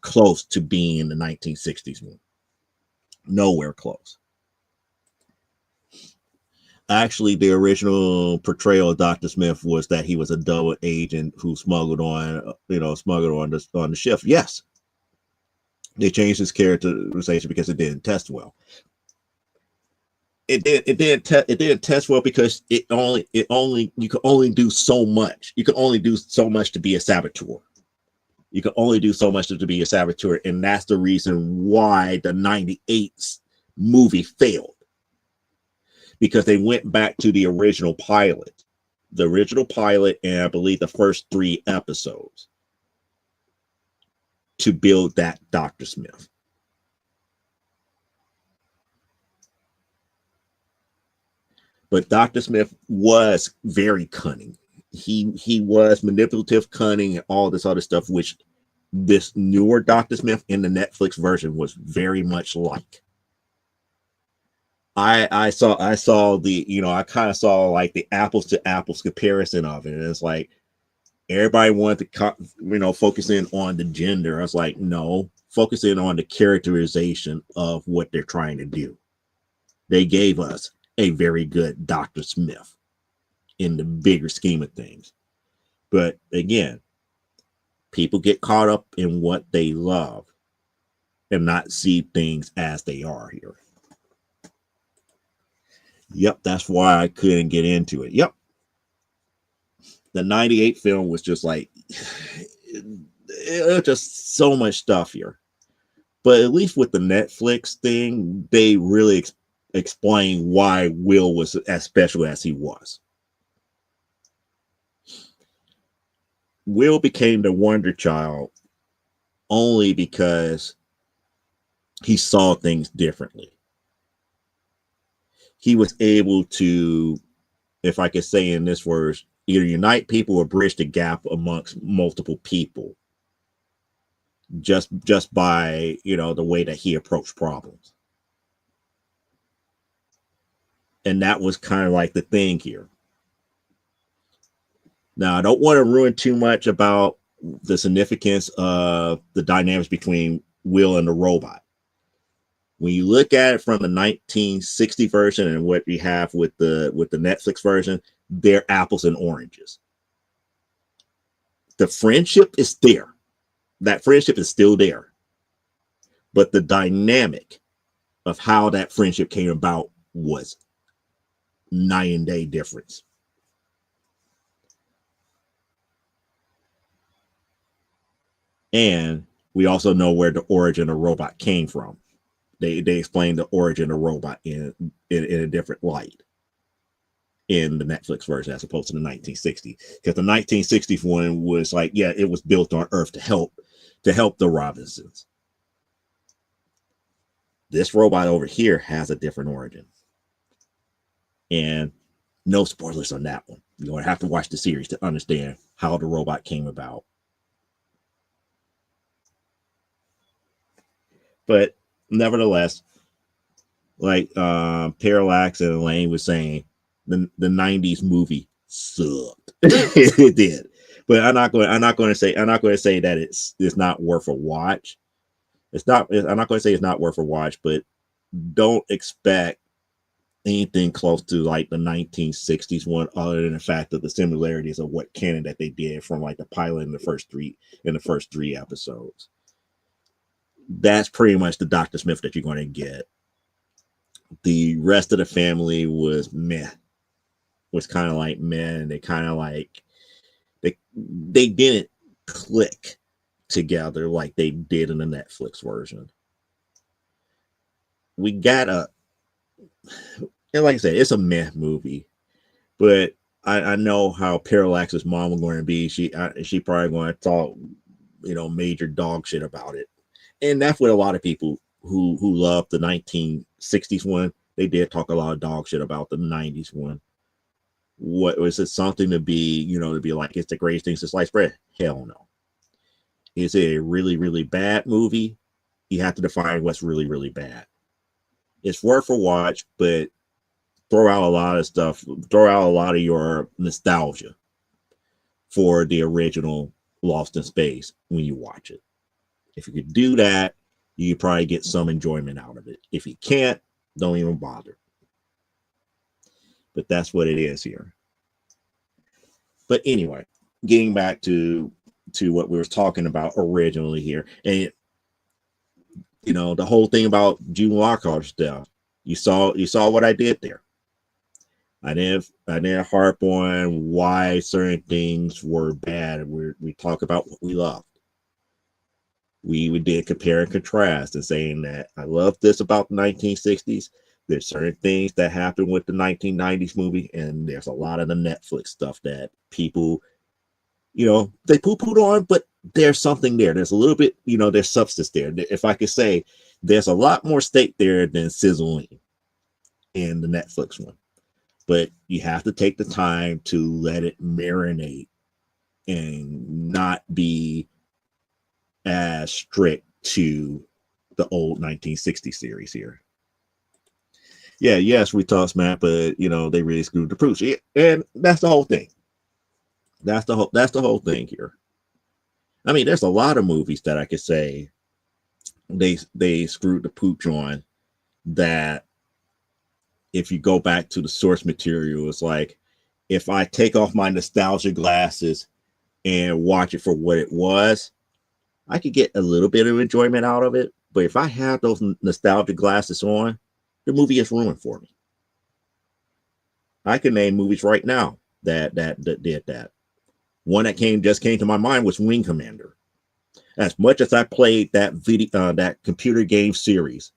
close to being in the 1960s one. Nowhere close. Actually, the original portrayal of Dr. Smith was that he was a double agent who smuggled on the ship. Yes, they changed his characterization because it didn't test well. It didn't test well because you could only do so much. You could only do so much to be a saboteur. You can only do so much to be a saboteur, and that's the reason why the '98 movie failed. Because they went back to the original pilot, and I believe the first 3 episodes to build that Dr. Smith. But Dr. Smith was very cunning. He was manipulative, cunning, and all this other stuff, which this newer Dr. Smith in the Netflix version was very much like. I saw the, I kind of saw like the apples to apples comparison of it. And it's like everybody wanted to, focus in on the gender. I was like, no, focus in on the characterization of what they're trying to do. They gave us a very good Dr. Smith in the bigger scheme of things. But again, people get caught up in what they love and not see things as they are here. Yep, that's why I couldn't get into it. Yep. The 98 film was just like, it was just so much stuff here. But at least with the Netflix thing, they really explain why Will was as special as he was. Will became the wonder child only because he saw things differently. He was able to, if I could say in this words, either unite people or bridge the gap amongst multiple people just by, the way that he approached problems. And that was kind of like the thing here. Now, I don't want to ruin too much about the significance of the dynamics between Will and the robot. When you look at it from the 1960 version and what we have with the Netflix version, they're apples and oranges. The friendship is there. That friendship is still there. But the dynamic of how that friendship came about was night and day difference. And we also know where the origin of robot came from. They explained the origin of robot in a different light in the Netflix version as opposed to the 1960s. Because the 1960s one was like, yeah, it was built on Earth to help the Robinsons. This robot over here has a different origin. And no spoilers on that one. You're going to have to watch the series to understand how the robot came about. But nevertheless, like Parallax and Elaine was saying, the 90s movie sucked. It did. But I'm not going to say that it's not worth a watch. I'm not going to say it's not worth a watch, but don't expect anything close to like the 1960s one, other than the fact of the similarities of what canon that they did from like the pilot in the first three episodes. That's pretty much the Dr. Smith that you're going to get. The rest of the family was meh. Was kind of like meh, and they kind of like they didn't click together like they did in the Netflix version. We got and like I said, it's a meh movie, but I know how Parallax's mom was going to be. She probably going to talk, major dog shit about it. And that's what a lot of people who love the 1960s one, they did talk a lot of dog shit about the 90s one. What was it something to be, to be like, it's the greatest thing since sliced bread? Hell no. Is it a really, really bad movie? You have to define what's really, really bad. It's worth a watch, but throw out a lot of stuff. Throw out a lot of your nostalgia for the original Lost in Space when you watch it. If you could do that, you probably get some enjoyment out of it. If you can't, don't even bother. But that's what it is here. But anyway, getting back to what we were talking about originally here, and the whole thing about June Lockhart stuff. You saw what I did there. I didn't harp on why certain things were bad. We talk about what we loved. We did compare and contrast and saying that I love this about the 1960s. There's certain things that happened with the 1990s movie, and there's a lot of the Netflix stuff that people, they poo-pooed on, but there's something there. There's a little bit, there's substance there. If I could say, there's a lot more steak there than sizzling in the Netflix one. But you have to take the time to let it marinate and not be as strict to the old 1960 series here. Yeah, yes, we talk smack, but they really screwed the pooch. And that's the whole thing. That's the whole thing here. I mean, there's a lot of movies that I could say they screwed the pooch on, that if you go back to the source material, it's like, if I take off my nostalgia glasses and watch it for what it was, I could get a little bit of enjoyment out of it, But if I have those nostalgia glasses on, the movie is ruined for me. I can name movies right now that did that. One that just came to my mind was Wing Commander. As much as I played that that computer game series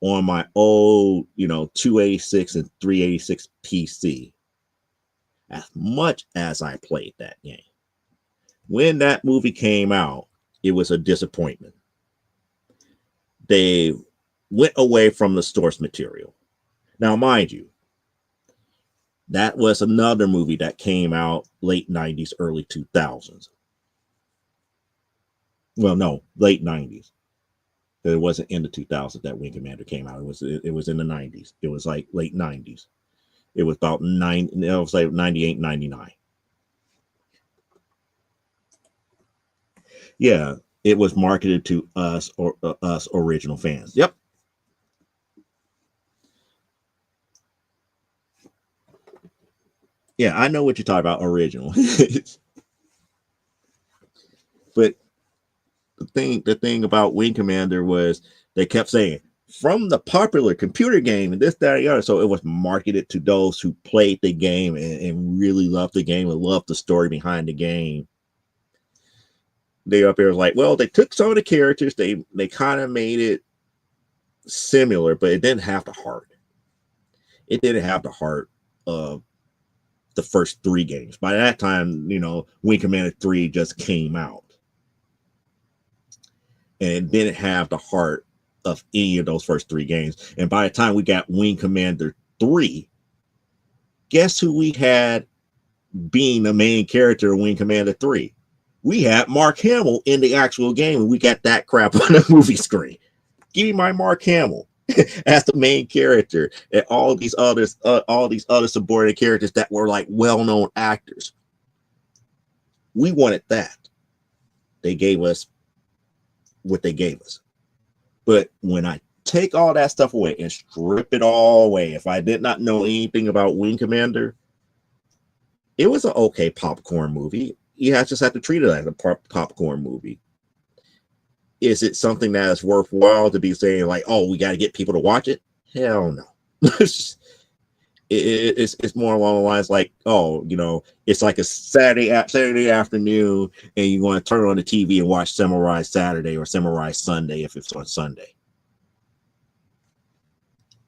on my old, 286 and 386 PC, as much as I played that game, when that movie came out, it was a disappointment. They went away from the source material. Now, mind you, that was another movie that came out late 90s, early 2000s. Well, no, late 90s. It wasn't in the 2000s that Wing Commander came out. It was in the 90s. It was like late 90s. It was about 98, 99. Yeah, it was marketed to us or us original fans. Yep. Yeah, I know what you're talking about, original. But the thing about Wing Commander was they kept saying from the popular computer game and this, that, and the other. So it was marketed to those who played the game and really loved the game and loved the story behind the game. They up there was like, well, they took some of the characters, they kind of made it similar, but it didn't have the heart. It didn't have the heart of the first three games. By that time, Wing Commander 3 just came out. And it didn't have the heart of any of those first three games. And by the time we got Wing Commander 3, guess who we had being the main character of Wing Commander 3? We had Mark Hamill in the actual game, and we got that crap on the movie screen. Give me my Mark Hamill as the main character, and all these other subordinate characters that were like well-known actors. We wanted that. They gave us what they gave us. But when I take all that stuff away and strip it all away, if I did not know anything about Wing Commander, it was an okay popcorn movie. You just have to treat it as a popcorn movie. Is it something that is worthwhile to be saying like, oh, we got to get people to watch it? Hell no. It's more along the lines like, oh, it's like a Saturday afternoon, and you want to turn on the TV and watch Samurai Saturday or Samurai Sunday if it's on Sunday.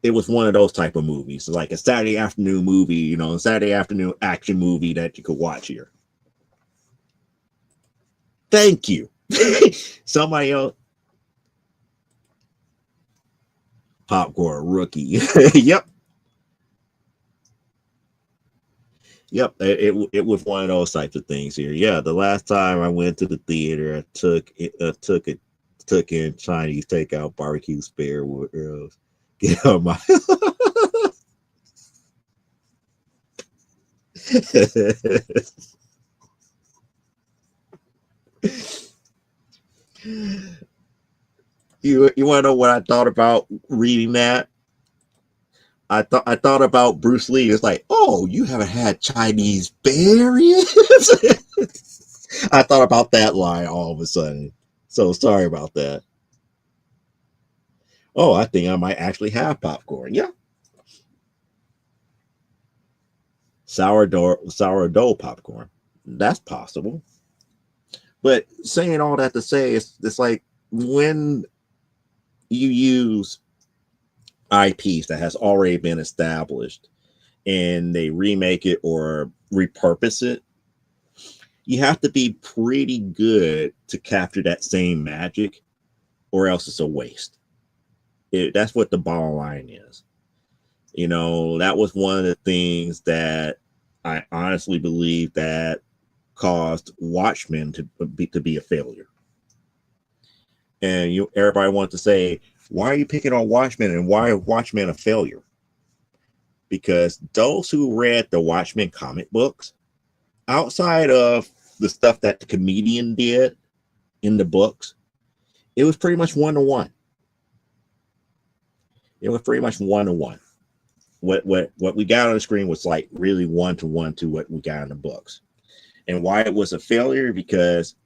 It was one of those type of movies, like a Saturday afternoon movie, a Saturday afternoon action movie that you could watch here. Thank you. Somebody else. Popcorn rookie. Yep. Yep, it was one of those types of things here. Yeah, the last time I went to the theater, I took in Chinese takeout barbecue spare ribs. Get on my. You want to know what I thought about reading that? I thought about Bruce Lee. It's like, oh, you haven't had Chinese bear ribs? I thought about that line all of a sudden. So sorry about that. Oh, I think I might actually have popcorn. Yeah. Sourdough popcorn. That's possible. But saying all that to say, it's like when you use IPs that has already been established and they remake it or repurpose it, you have to be pretty good to capture that same magic, or else it's a waste. That's what the bottom line is. That was one of the things that I honestly believe that caused Watchmen to be a failure. And everybody wants to say, why are you picking on Watchmen and why is Watchmen a failure? Because those who read the Watchmen comic books, outside of the stuff that the comedian did in the books, it was pretty much one-to-one. It was pretty much one-to-one. What we got on the screen was like really one-to-one to what we got in the books. And why it was a failure, because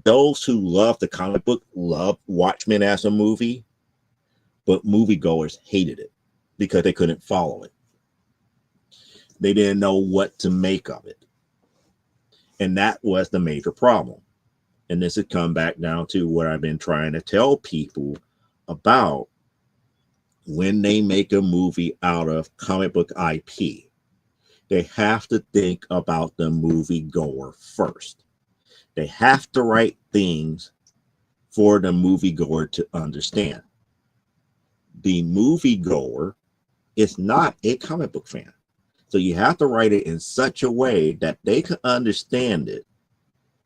Those who love the comic book loved Watchmen as a movie, but moviegoers hated it because they couldn't follow it. They didn't know what to make of it. And that was the major problem. And this has come back down to what I've been trying to tell people about when they make a movie out of comic book IP. They have to think about the moviegoer first. They have to write things for the moviegoer to understand. The moviegoer is not a comic book fan. So you have to write it in such a way that they can understand it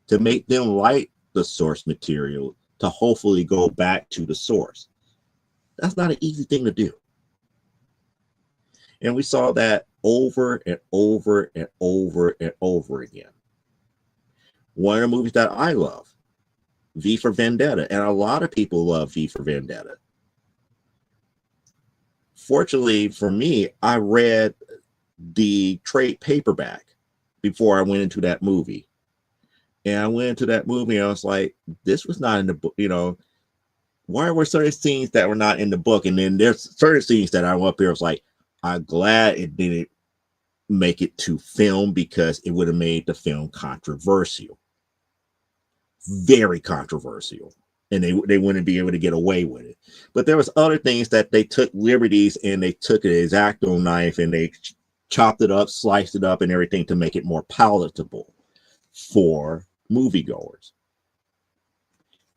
to make them like the source material to hopefully go back to the source. That's not an easy thing to do. And we saw that over and over and over and over again. One of the movies that I love, V for Vendetta, and a lot of people love V for Vendetta. Fortunately for me, I read the trade paperback before I went into that movie. And I went into that movie and I was like, this was not in the book, why were certain scenes that were not in the book? And then there's certain scenes that I'm up here, I was like, I'm glad it didn't make it to film because it would have made the film controversial. Very controversial. And they wouldn't be able to get away with it. But there was other things that they took liberties and they took an X-Acto knife and they chopped it up, sliced it up and everything to make it more palatable for moviegoers.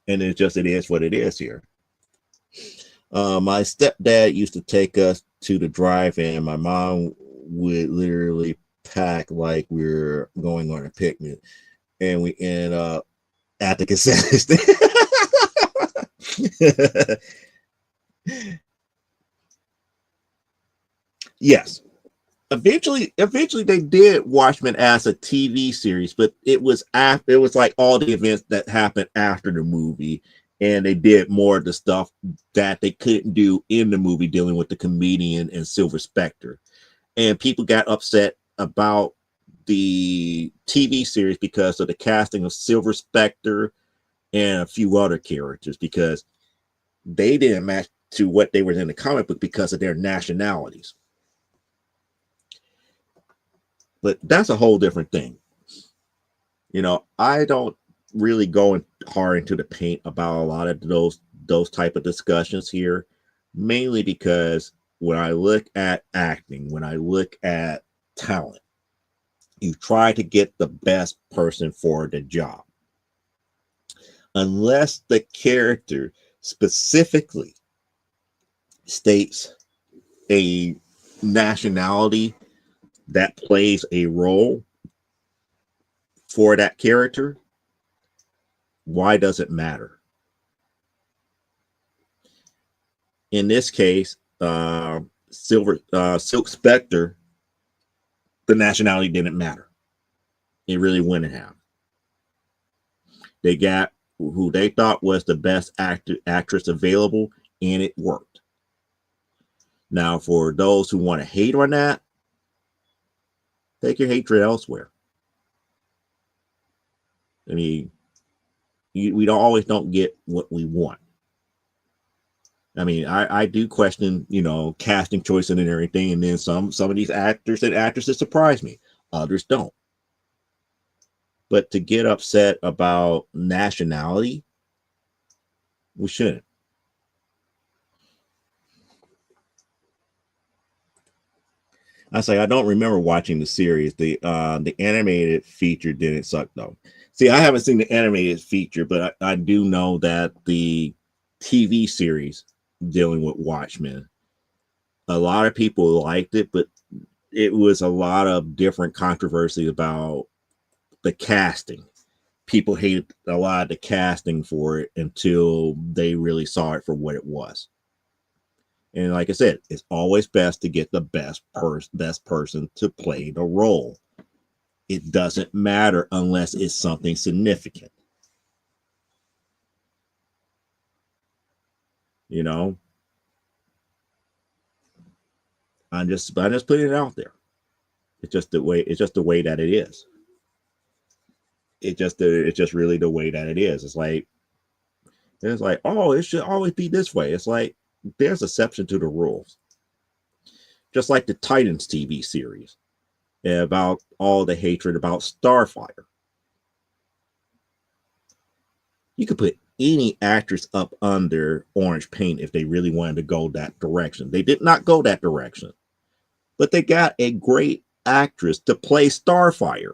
And it is what it is here. My stepdad used to take us to the drive-in. My mom would literally pack like we were going on a picnic. And we ended up at the cassette stand. Yes. Eventually they did Watchmen as a TV series, but it was like all the events that happened after the movie, and they did more of the stuff that they couldn't do in the movie dealing with the comedian and Silver Spectre. And people got upset about the TV series because of the casting of Silver Spectre and a few other characters, because they didn't match to what they were in the comic book because of their nationalities. But that's a whole different thing. I don't really go hard into the paint about a lot of those type of discussions here, mainly because when I look at acting, when I look at talent, you try to get the best person for the job. Unless the character specifically states a nationality that plays a role for that character, why does it matter? In this case, Silk Spectre, the nationality didn't matter. It really wouldn't have. They got who they thought was the best actress available, and it worked. Now, for those who want to hate on that, take your hatred elsewhere. I mean, we don't get what we want. I mean, I do question, casting choices and everything, and then some of these actors and actresses surprise me. Others don't. But to get upset about nationality, we shouldn't. I don't remember watching the series. The animated feature didn't suck though. See, I haven't seen the animated feature, but I do know that the TV series dealing with Watchmen, a lot of people liked it, but it was a lot of different controversy about the casting. People hated a lot of the casting for it until they really saw it for what it was. And like I said, it's always best to get the best person to play the role. It doesn't matter unless it's something significant. I'm just putting it out there. It's just the way that it is. it's just really the way that it is. It's like, oh, it should always be this way. It's like there's exception to the rules. Just like the Titans TV series about all the hatred about Starfire. You could put any actress up under orange paint if they really wanted to go that direction. They did not go that direction, but they got a great actress to play Starfire.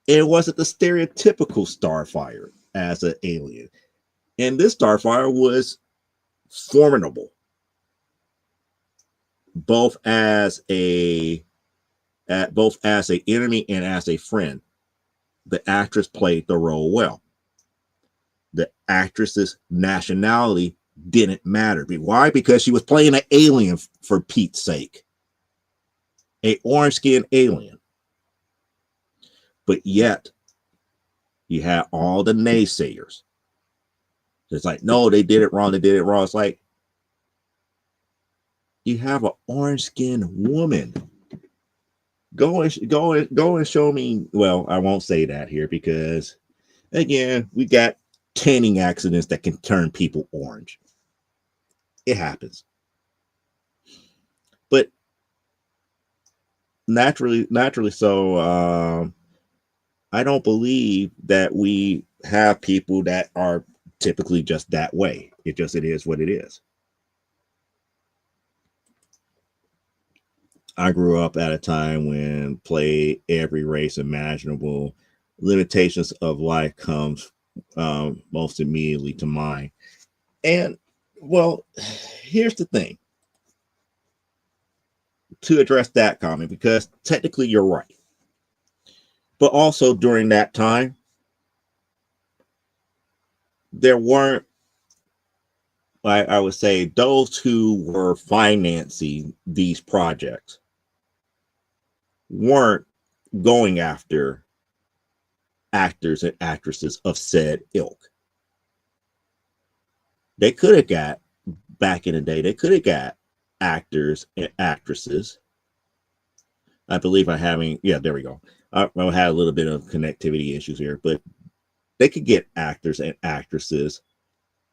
It wasn't the stereotypical Starfire as an alien. And this Starfire was formidable, both as a enemy and as a friend. The actress played the role well. The actress's nationality didn't matter. Why? Because she was playing an alien, for Pete's sake. An orange-skinned alien. But yet, you had all the naysayers. It's like, no, they did it wrong. They did it wrong. It's like, you have an orange-skinned woman. Go and show me. Well, I won't say that here because, again, we got tanning accidents that can turn people orange. It happens. But naturally so, I don't believe that we have people that are typically just that way. It is what it is. I grew up at a time when play every race imaginable. Limitations of life comes most immediately to mind. And well, here's the thing to address that comment, because technically you're right. But also during that time, there weren't, I would say, those who were financing these projects weren't going after actors and actresses of said ilk. They could have got, back in the day, they could have got actors and actresses. I believe I'm having, yeah, there we go. I had a little bit of connectivity issues here, but they could get actors and actresses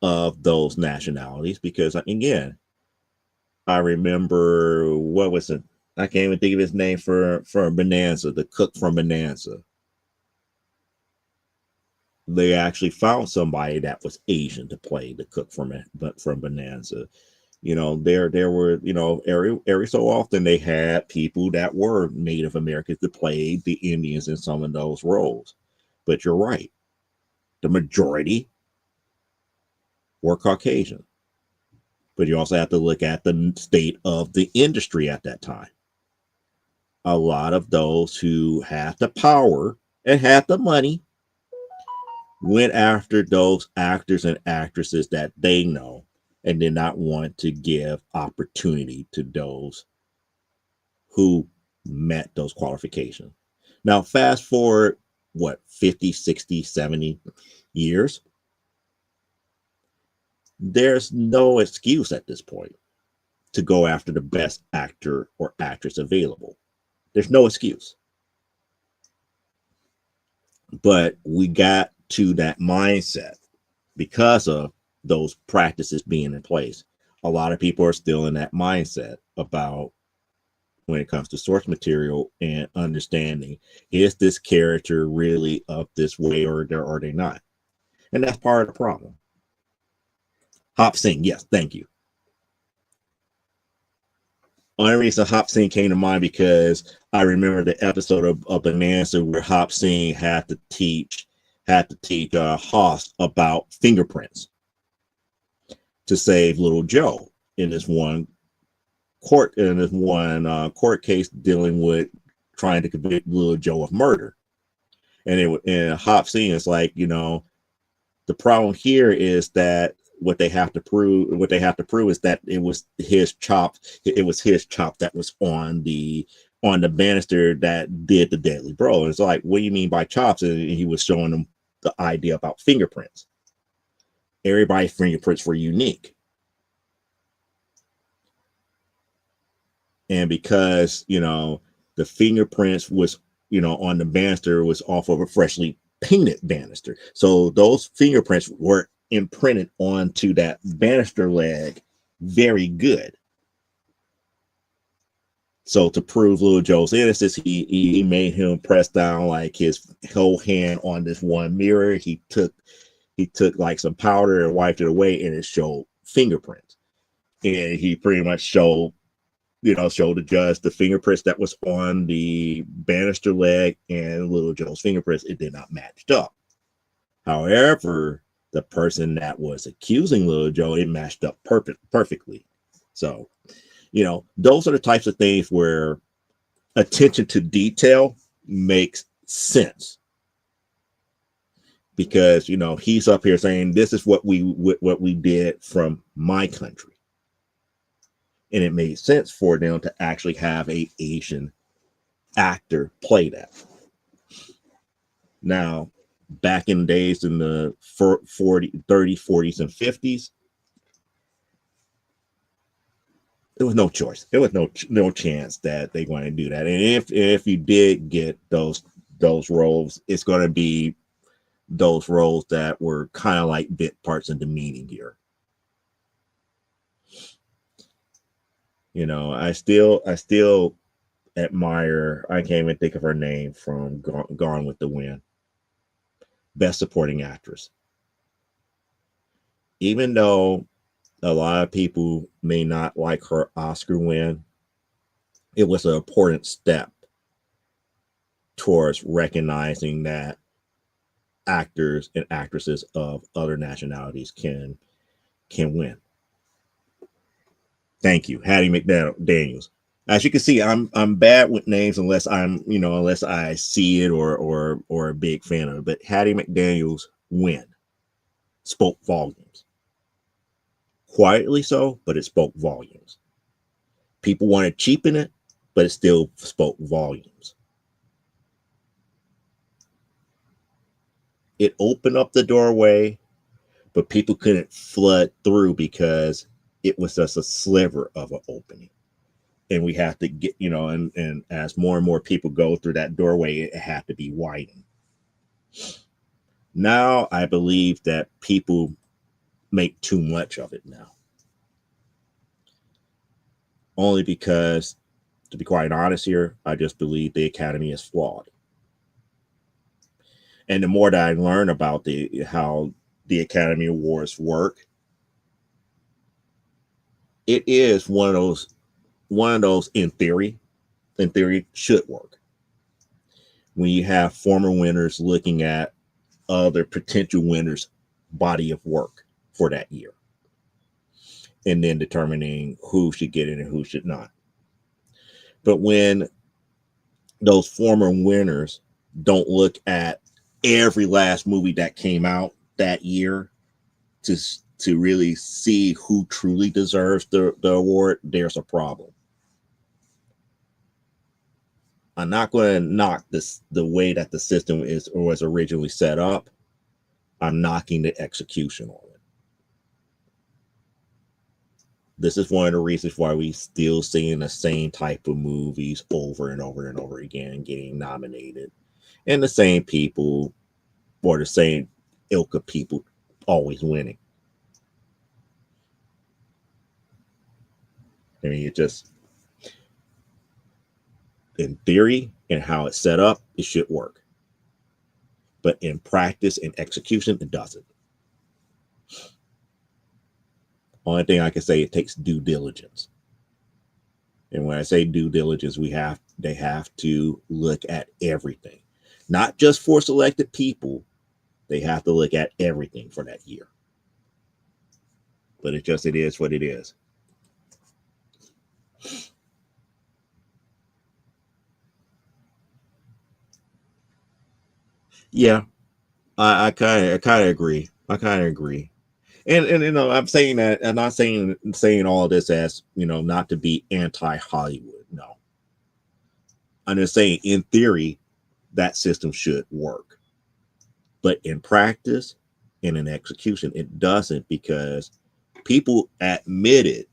of those nationalities because, again, I remember, what was it? I can't even think of his name for Bonanza, the cook from Bonanza. They actually found somebody that was Asian to play the cook from Bonanza. You know, there were, you know, every so often they had people that were Native Americans to play the Indians in some of those roles. But you're right. The majority were Caucasian. But you also have to look at the state of the industry at that time. A lot of those who had the power and had the money went after those actors and actresses that they know and did not want to give opportunity to those who met those qualifications. Now, fast forward, 50, 60, 70 years? There's no excuse at this point to go after the best actor or actress available. There's no excuse. But we got to that mindset because of those practices being in place. A lot of people are still in that mindset about when it comes to source material and understanding, is this character really up this way or are they not? And that's part of the problem. Hop Sing, yes, thank you. Only reason Hop Sing came to mind because I remember the episode of Bonanza where Hop Sing had to teach Hoss about fingerprints to save little Joe in this one court case dealing with trying to convict little Joe of murder. And Hop Sing is like, you know, the problem here is that what they have to prove is that it was his chop that was on the banister that did the deadly blow. And it's like, what do you mean by chops? And he was showing them the idea about fingerprints. Everybody's fingerprints were unique. And because, you know, the fingerprints was, you know, on the banister was off of a freshly painted banister. So those fingerprints were imprinted onto that banister leg very good. So to prove Little Joe's innocence, he made him press down like his whole hand on this one mirror. He took like some powder and wiped it away, and it showed fingerprints. And he pretty much showed the judge the fingerprints that was on the banister leg and Little Joe's fingerprints. It did not match up. However, the person that was accusing Little Joe, it matched up perfectly. So, those are the types of things where attention to detail makes sense. Because, he's up here saying, this is what we did from my country. And it made sense for them to actually have a Asian actor play that. Now, back in days in the 30s, 40s, and 50s, there was no choice. There was no chance that they're going to do that. And if you did get those roles, it's going to be those roles that were kind of like bit parts in the meaning here. I still admire, I can't even think of her name from Gone with the Wind. Best Supporting Actress. Even though a lot of people may not like her Oscar win, it was an important step towards recognizing that actors and actresses of other nationalities can win. Thank you, Hattie McDaniels. As you can see, I'm bad with names unless unless I see it or a big fan of it. But Hattie McDaniels' win spoke volumes. Quietly so, but it spoke volumes. People want to cheapen it, but it still spoke volumes. It opened up the doorway, but people couldn't flood through because it was just a sliver of an opening. And we have to get, and as more and more people go through that doorway, it had to be widened. Now, I believe that people make too much of it now. Only because, to be quite honest here, I just believe the Academy is flawed. And the more that I learn about how the Academy Awards work, it is one of those in theory should work. When you have former winners looking at other potential winners' body of work for that year, and then determining who should get it and who should not. But when those former winners don't look at every last movie that came out that year to really see who truly deserves the award, there's a problem. I'm not going to knock the way that the system was originally set up. I'm knocking the execution on it. This is one of the reasons why we still seeing the same type of movies over and over and over again getting nominated, and the same people or the same ilk of people always winning. I mean, it just, in theory and how it's set up, it should work. But in practice and execution, it doesn't. Only thing I can say, it takes due diligence. And when I say due diligence, they have to look at everything, not just for selected people. They have to look at everything for that year. But it is what it is. Yeah, I kind of agree. And I'm saying that, I'm not saying all of this as not to be anti-Hollywood. No, I'm just saying in theory that system should work, but in practice and in execution it doesn't, because people admitted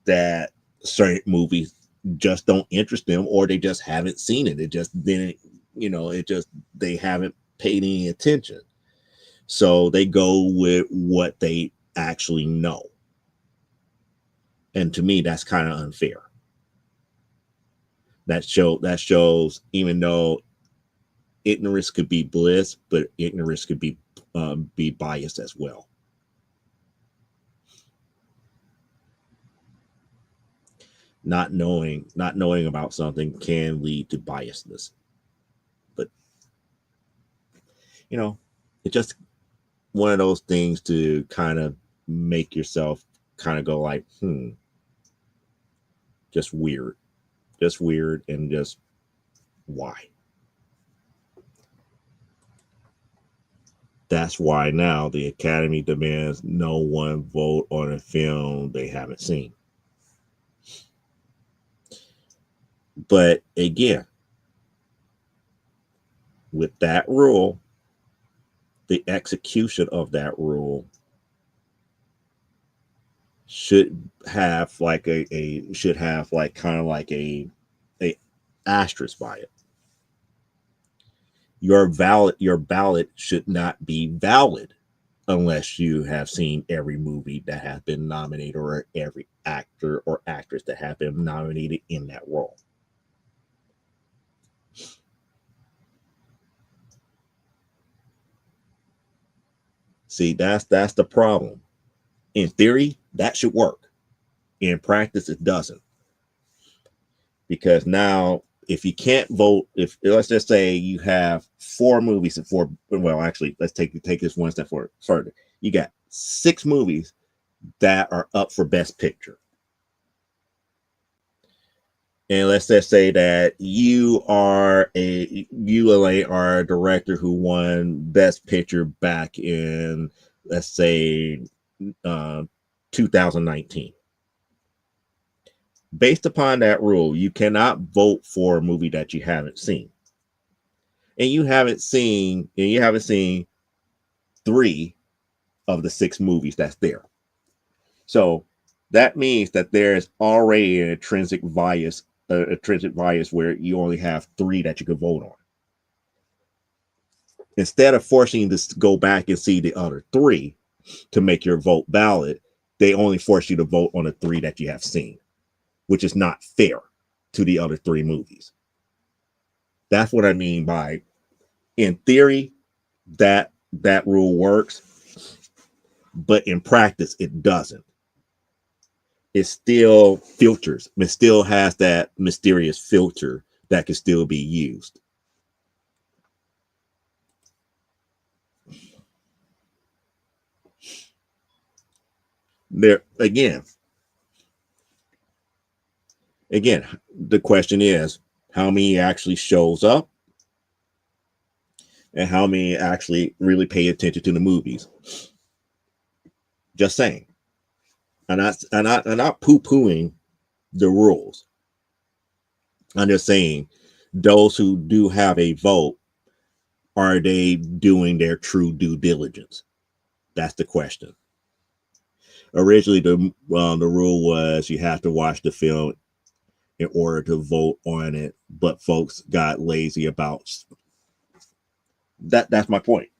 that certain movies just don't interest them, or they just haven't seen it. It just didn't, they haven't paid any attention. So they go with what they actually know. And to me, that's kind of unfair. That shows even though ignorance could be bliss, but ignorance could be biased as well. Not knowing about something can lead to biasness. But you know, it's just one of those things to kind of make yourself kind of go like, just weird. Just weird and just why? That's why now the Academy demands no one vote on a film they haven't seen. But again, with that rule, the execution of that rule should have like a should have like kind of like a asterisk by it. Your ballot should not be valid unless you have seen every movie that has been nominated or every actor or actress that have been nominated in that role. See, that's the problem. In theory, that should work. In practice, it doesn't. Because now, if you can't vote, if let's just say you have 4 movies and 4, well, actually, let's take this one step further. You got 6 movies that are up for Best Picture. And let's just say that you are a director who won Best Picture back in, let's say, 2019. Based upon that rule, you cannot vote for a movie that you haven't seen, and you haven't seen 3 of the 6 movies that's there. So that means that there's already an intrinsic bias where you only have 3 that you can vote on. Instead of forcing you to go back and see the other 3 to make your vote valid, they only force you to vote on the 3 that you have seen, which is not fair to the other 3 movies. That's what I mean by, in theory, that rule works, but in practice, it doesn't. It still filters. It still has that mysterious filter that can still be used. There again, the question is how many actually shows up and how many actually really pay attention to the movies. Just saying. I'm not poo-pooing the rules. I'm just saying those who do have a vote, are they doing their true due diligence? That's the question. Originally, the rule was you have to watch the film in order to vote on it, but folks got lazy about that. That's my point.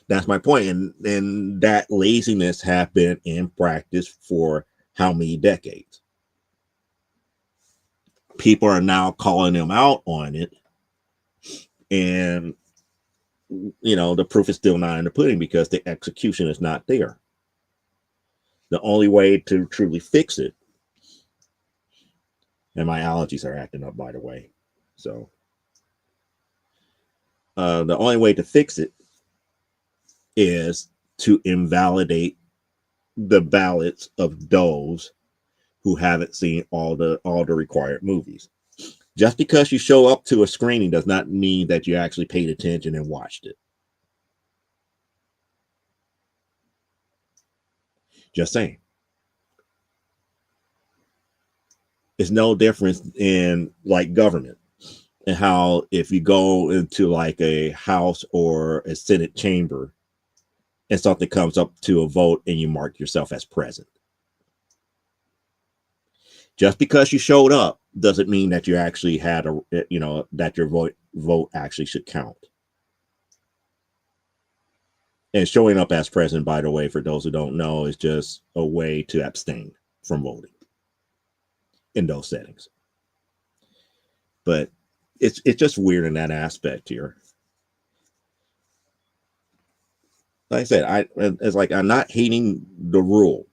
That's my point. And that laziness has been in practice for how many decades? People are now calling them out on it. And, the proof is still not in the pudding because the execution is not there. The only way to truly fix it, and my allergies are acting up, by the way. So the only way to fix it is to invalidate the ballots of those who haven't seen all the required movies. Just because you show up to a screening does not mean that you actually paid attention and watched it. Just saying. It's no difference in like government and how if you go into like a House or a Senate chamber and something comes up to a vote and you mark yourself as present. Just because you showed up doesn't mean that you actually had that your vote actually should count. And showing up as present, by the way, for those who don't know, is just a way to abstain from voting in those settings. But it's just weird in that aspect here. Like I said, it's like I'm not hating the rule,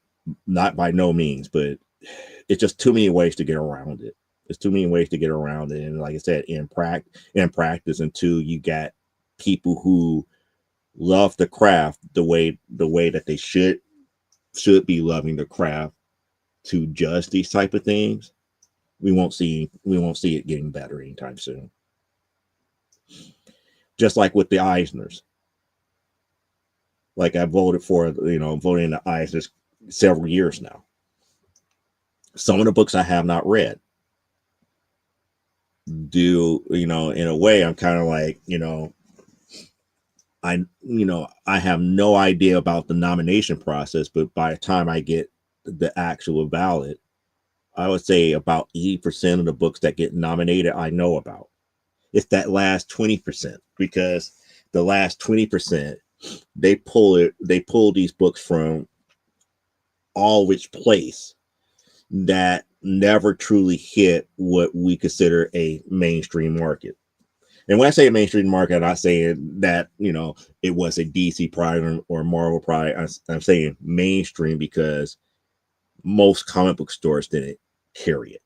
not by no means, but it's just too many ways to get around it. There's too many ways to get around it, and like I said, in practice, and two, you got people who love the craft the way that they should be loving the craft to judge these type of things. We won't see it getting better anytime soon. Just like with the Eisners. Like I voted for, voting in the Eisners several years now. Some of the books I have not read. In a way, I'm kind of like, I have no idea about the nomination process, but by the time I get the actual ballot, I would say about 80% of the books that get nominated, I know about. It's that last 20%, because the last 20%, they pull these books from all which place that never truly hit what we consider a mainstream market. And when I say a mainstream market, I'm not saying that, it was a DC product or Marvel product. I'm saying mainstream because most comic book stores didn't carry it.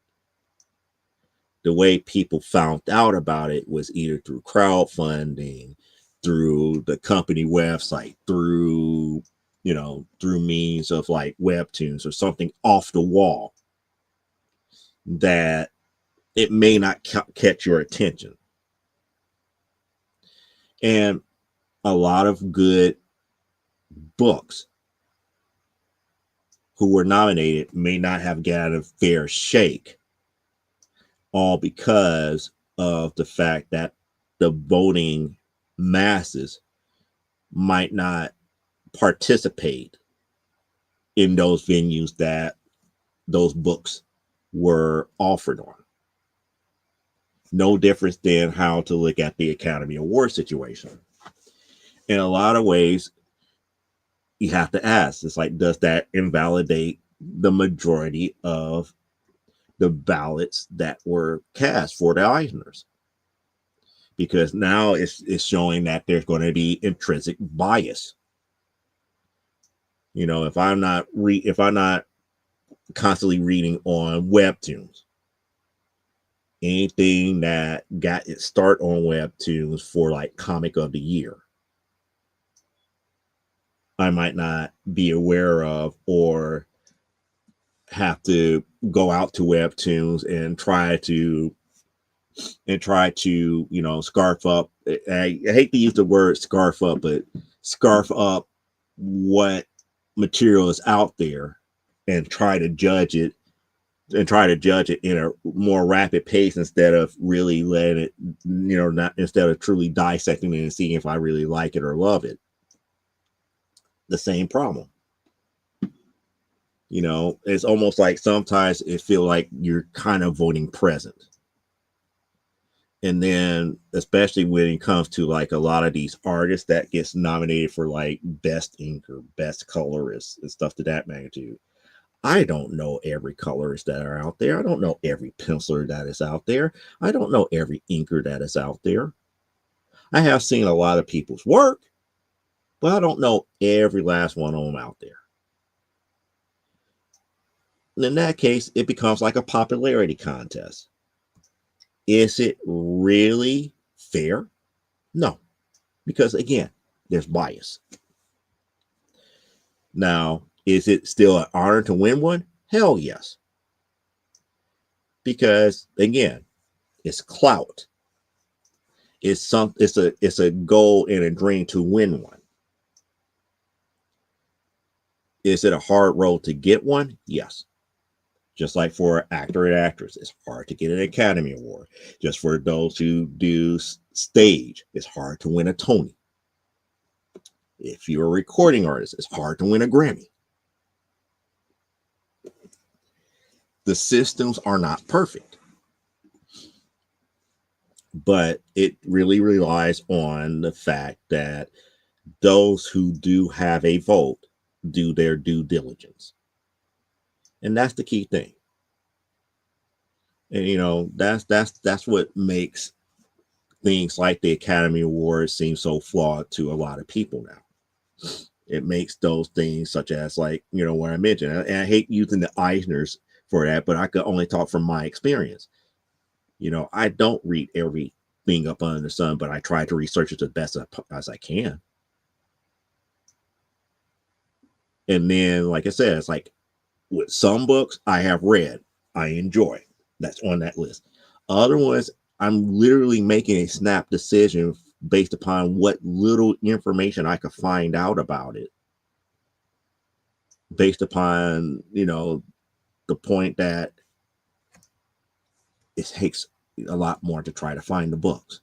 The way people found out about it was either through crowdfunding, through the company website, through means of like webtoons or something off the wall that it may not catch your attention. And a lot of good books who were nominated may not have gotten a fair shake, all because of the fact that the voting masses might not participate in those venues that those books were offered on. No difference than how to look at the Academy Award situation. In a lot of ways, you have to ask, it's like, does that invalidate the majority of the ballots that were cast for the Eisners? Because now it's showing that there's going to be intrinsic bias. If I'm not constantly reading on webtoons, anything that got its start on webtoons for like comic of the year, I might not be aware of, or have to go out to webtoons and try to scarf up. I hate to use the word scarf up, but scarf up what material is out there and try to judge it in a more rapid pace instead of really letting it, instead of truly dissecting it and seeing if I really like it or love it. The same problem. It's almost like sometimes it feels like you're kind of voting present. And then, especially when it comes to like a lot of these artists that gets nominated for like best inker, best colorist, and stuff to that magnitude. I don't know every colorist that are out there. I don't know every penciler that is out there. I don't know every inker that is out there. I have seen a lot of people's work, but I don't know every last one of them out there. And in that case, it becomes like a popularity contest. Is it really fair? No, because again, there's bias. Now, is it still an honor to win one? Hell yes. Because again, it's clout. It's a goal and a dream to win one. Is it a hard road to get one? Yes. Just like for an actor and actress, it's hard to get an Academy Award. Just for those who do stage, it's hard to win a Tony. If you're a recording artist, it's hard to win a Grammy. The systems are not perfect, but it really relies on the fact that those who do have a vote do their due diligence. And that's the key thing. And that's what makes things like the Academy Awards seem so flawed to a lot of people now. It makes those things such as, like, what I mentioned, and I hate using the Eisners for that, but I could only talk from my experience. I don't read everything up under the sun, but I try to research it the best as I can. And then, like I said, it's like with some books I have read, I enjoy. That's on that list. Other ones, I'm literally making a snap decision based upon what little information I could find out about it. Based upon, the point that it takes a lot more to try to find the books.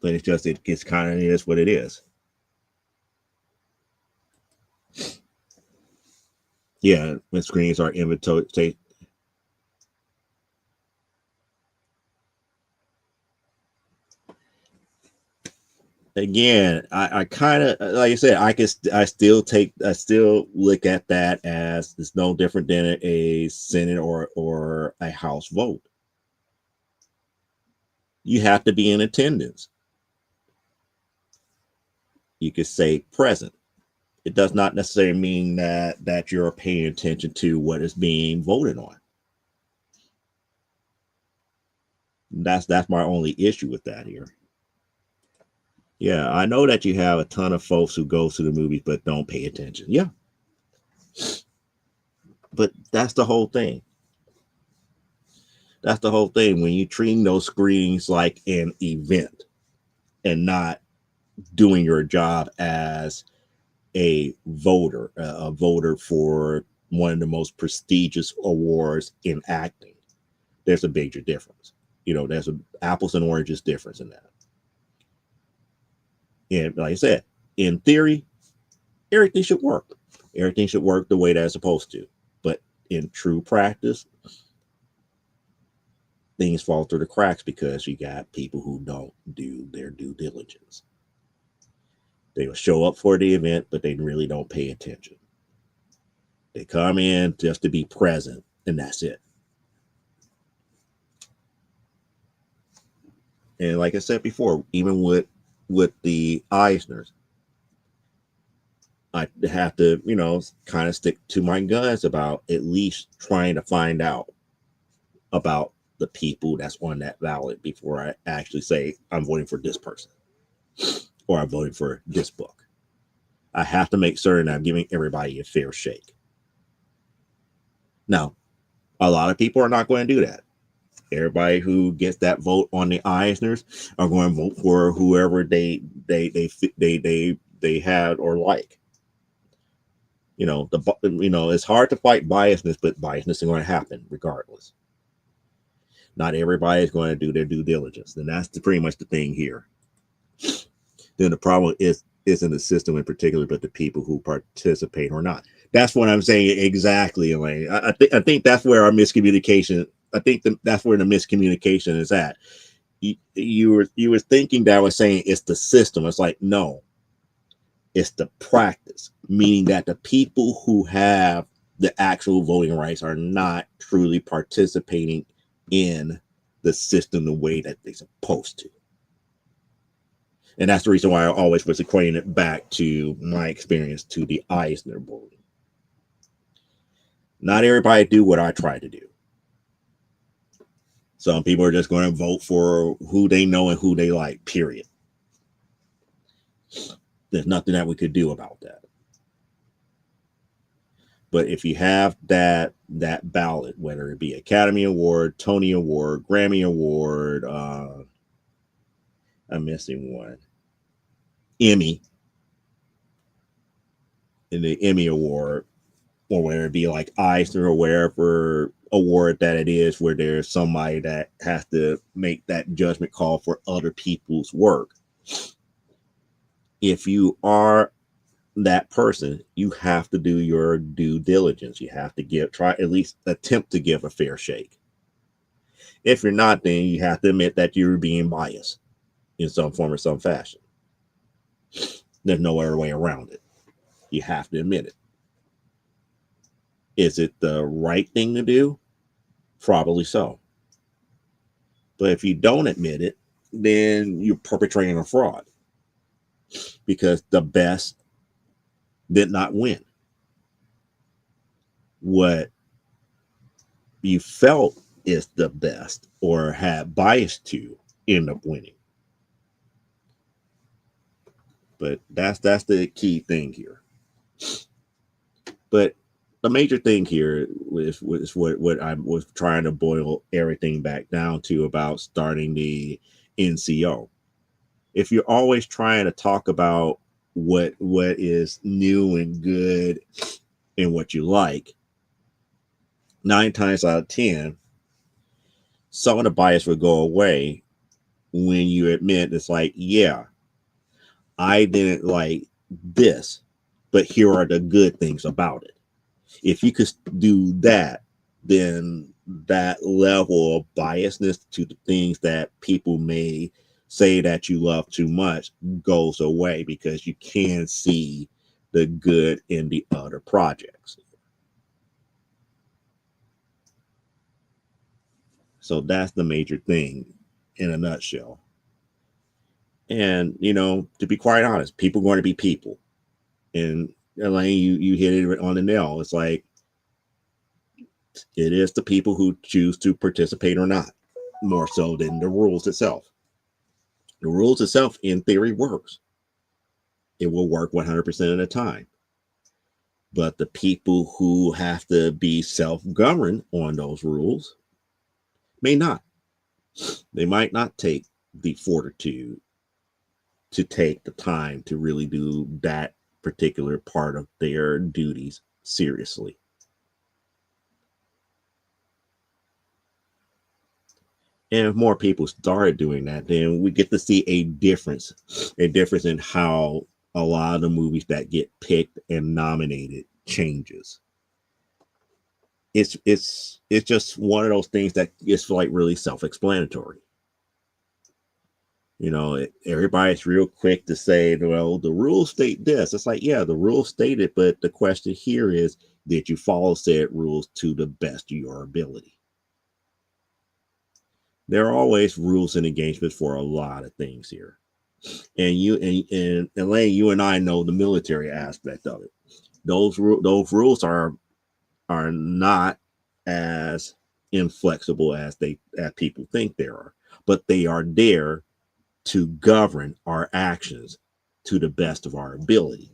But it's just, it gets kind of, is what it is. Yeah, when screens are invitation. Again, I kind of, like I said, I still look at that as it's no different than a Senate or a House vote. You have to be in attendance. You could say present. It does not necessarily mean that you're paying attention to what is being voted on. That's my only issue with that here. Yeah, I know that you have a ton of folks who go to the movies but don't pay attention. Yeah. But that's the whole thing. That's the whole thing. When you're treating those screenings like an event and not doing your job as a voter for one of the most prestigious awards in acting, there's a major difference. There's an apples and oranges difference in that. And like I said, in theory, everything should work. Everything should work the way that it's supposed to. But in true practice, things fall through the cracks because you got people who don't do their due diligence. They will show up for the event, but they really don't pay attention. They come in just to be present, and that's it. And like I said before, even with the Eisners, I have to, kind of stick to my guns about at least trying to find out about the people that's on that ballot before I actually say I'm voting for this person or I'm voting for this book. I have to make certain I'm giving everybody a fair shake. Now, a lot of people are not going to do that. Everybody who gets that vote on the Eisners are going to vote for whoever they had or like. It's hard to fight biasness, but biasness is going to happen regardless. Not everybody is going to do their due diligence, and that's pretty much the thing here. Then the problem isn't the system in particular, but the people who participate or not. That's what I'm saying exactly, Elaine. I think that's where our miscommunication. I think that's where the miscommunication is at. You were thinking that I was saying it's the system. It's like, no, it's the practice, meaning that the people who have the actual voting rights are not truly participating in the system the way that they're supposed to. And that's the reason why I always was equating it back to my experience to the Eisner voting. Not everybody do what I try to do. Some people are just going to vote for who they know and who they like, period. There's nothing that we could do about that. But if you have that ballot, whether it be Academy Award, Tony Award, Grammy Award, I'm missing one, Emmy, in the Emmy Award, or whether it be like Eisner or wherever award that it is, where there's somebody that has to make that judgment call for other people's work. If you are that person, you have to do your due diligence. You have to try at least attempt to give a fair shake. If you're not, then you have to admit that you're being biased in some form or some fashion. There's no other way around it. You have to admit it. Is it the right thing to do? Probably so. But if you don't admit it, then you're perpetrating a fraud because the best did not win. What you felt is the best or had bias to end up winning. But that's the key thing here. But the major thing here was what I was trying to boil everything back down to about starting the N.C.O. If you're always trying to talk about what is new and good and what you like, 9 times out of 10, some of the bias will go away when you admit it's like, yeah, I didn't like this, but here are the good things about it. If you could do that, then that level of biasness to the things that people may say that you love too much goes away because you can see the good in the other projects. So that's the major thing in a nutshell. And to be quite honest, people are going to be people. And Elaine, you hit it on the nail. It's like it is the people who choose to participate or not, more so than the rules itself. The rules itself, in theory, works. It will work 100% of the time. But the people who have to be self-governed on those rules may not. They might not take the fortitude to take the time to really do that particular part of their duties seriously. And if more people started doing that, then we get to see a difference in how a lot of the movies that get picked and nominated changes. It's just one of those things that is like really self-explanatory. Everybody's real quick to say, well, the rules state this. It's like, yeah, the rules state it, but the question here is, did you follow said rules to the best of your ability? There are always rules and engagements for a lot of things here. And and Elaine, you and I know the military aspect of it. Those rules are not as inflexible as people think they are, but they are there to govern our actions to the best of our ability.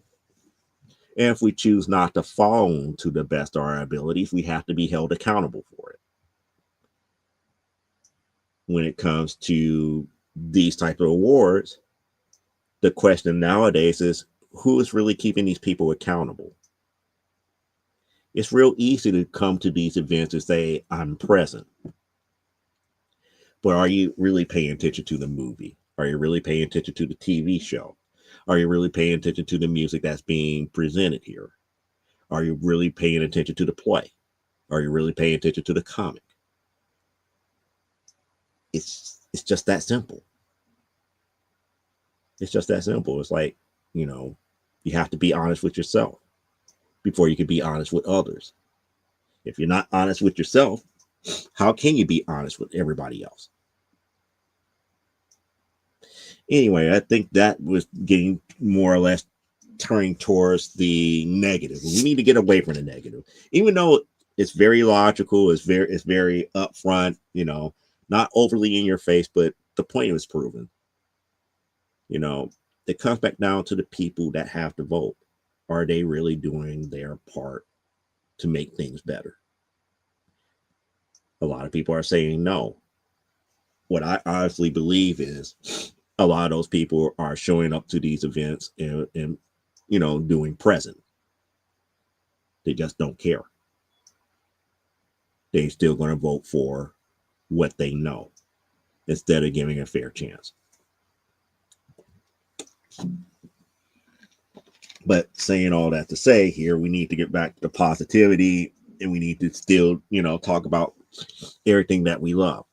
And if we choose not to follow to the best of our abilities, we have to be held accountable for it. When it comes to these type of awards, the question nowadays is, who is really keeping these people accountable? It's real easy to come to these events and say, I'm present. But are you really paying attention to the movie? Are you really paying attention to the TV show? Are you really paying attention to the music that's being presented here? Are you really paying attention to the play? Are you really paying attention to the comic? It's just that simple. It's just that simple. It's like, you have to be honest with yourself before you can be honest with others. If you're not honest with yourself, how can you be honest with everybody else? Anyway, I think that was getting more or less turning towards the negative. We need to get away from the negative, even though it's very logical, it's very upfront, not overly in your face, but the point was proven. It comes back down to the people that have to vote. Are they really doing their part to make things better? A lot of people are saying no. What I honestly believe is a lot of those people are showing up to these events and doing present. They just don't care. They're still going to vote for what they know instead of giving a fair chance. But saying all that to say, here we need to get back to positivity, and we need to still, talk about everything that we love.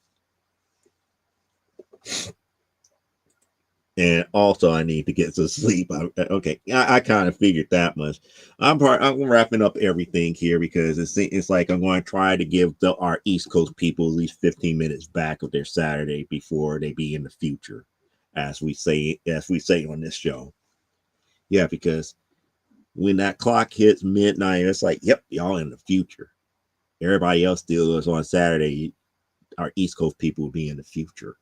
And also, I need to get some sleep. I kind of figured that much. I'm wrapping up everything here because it's like I'm going to try to give our East Coast people at least 15 minutes back of their Saturday before they be in the future, as we say on this show. Yeah, because when that clock hits midnight, it's like, yep, y'all in the future. Everybody else still is on Saturday. Our East Coast people will be in the future.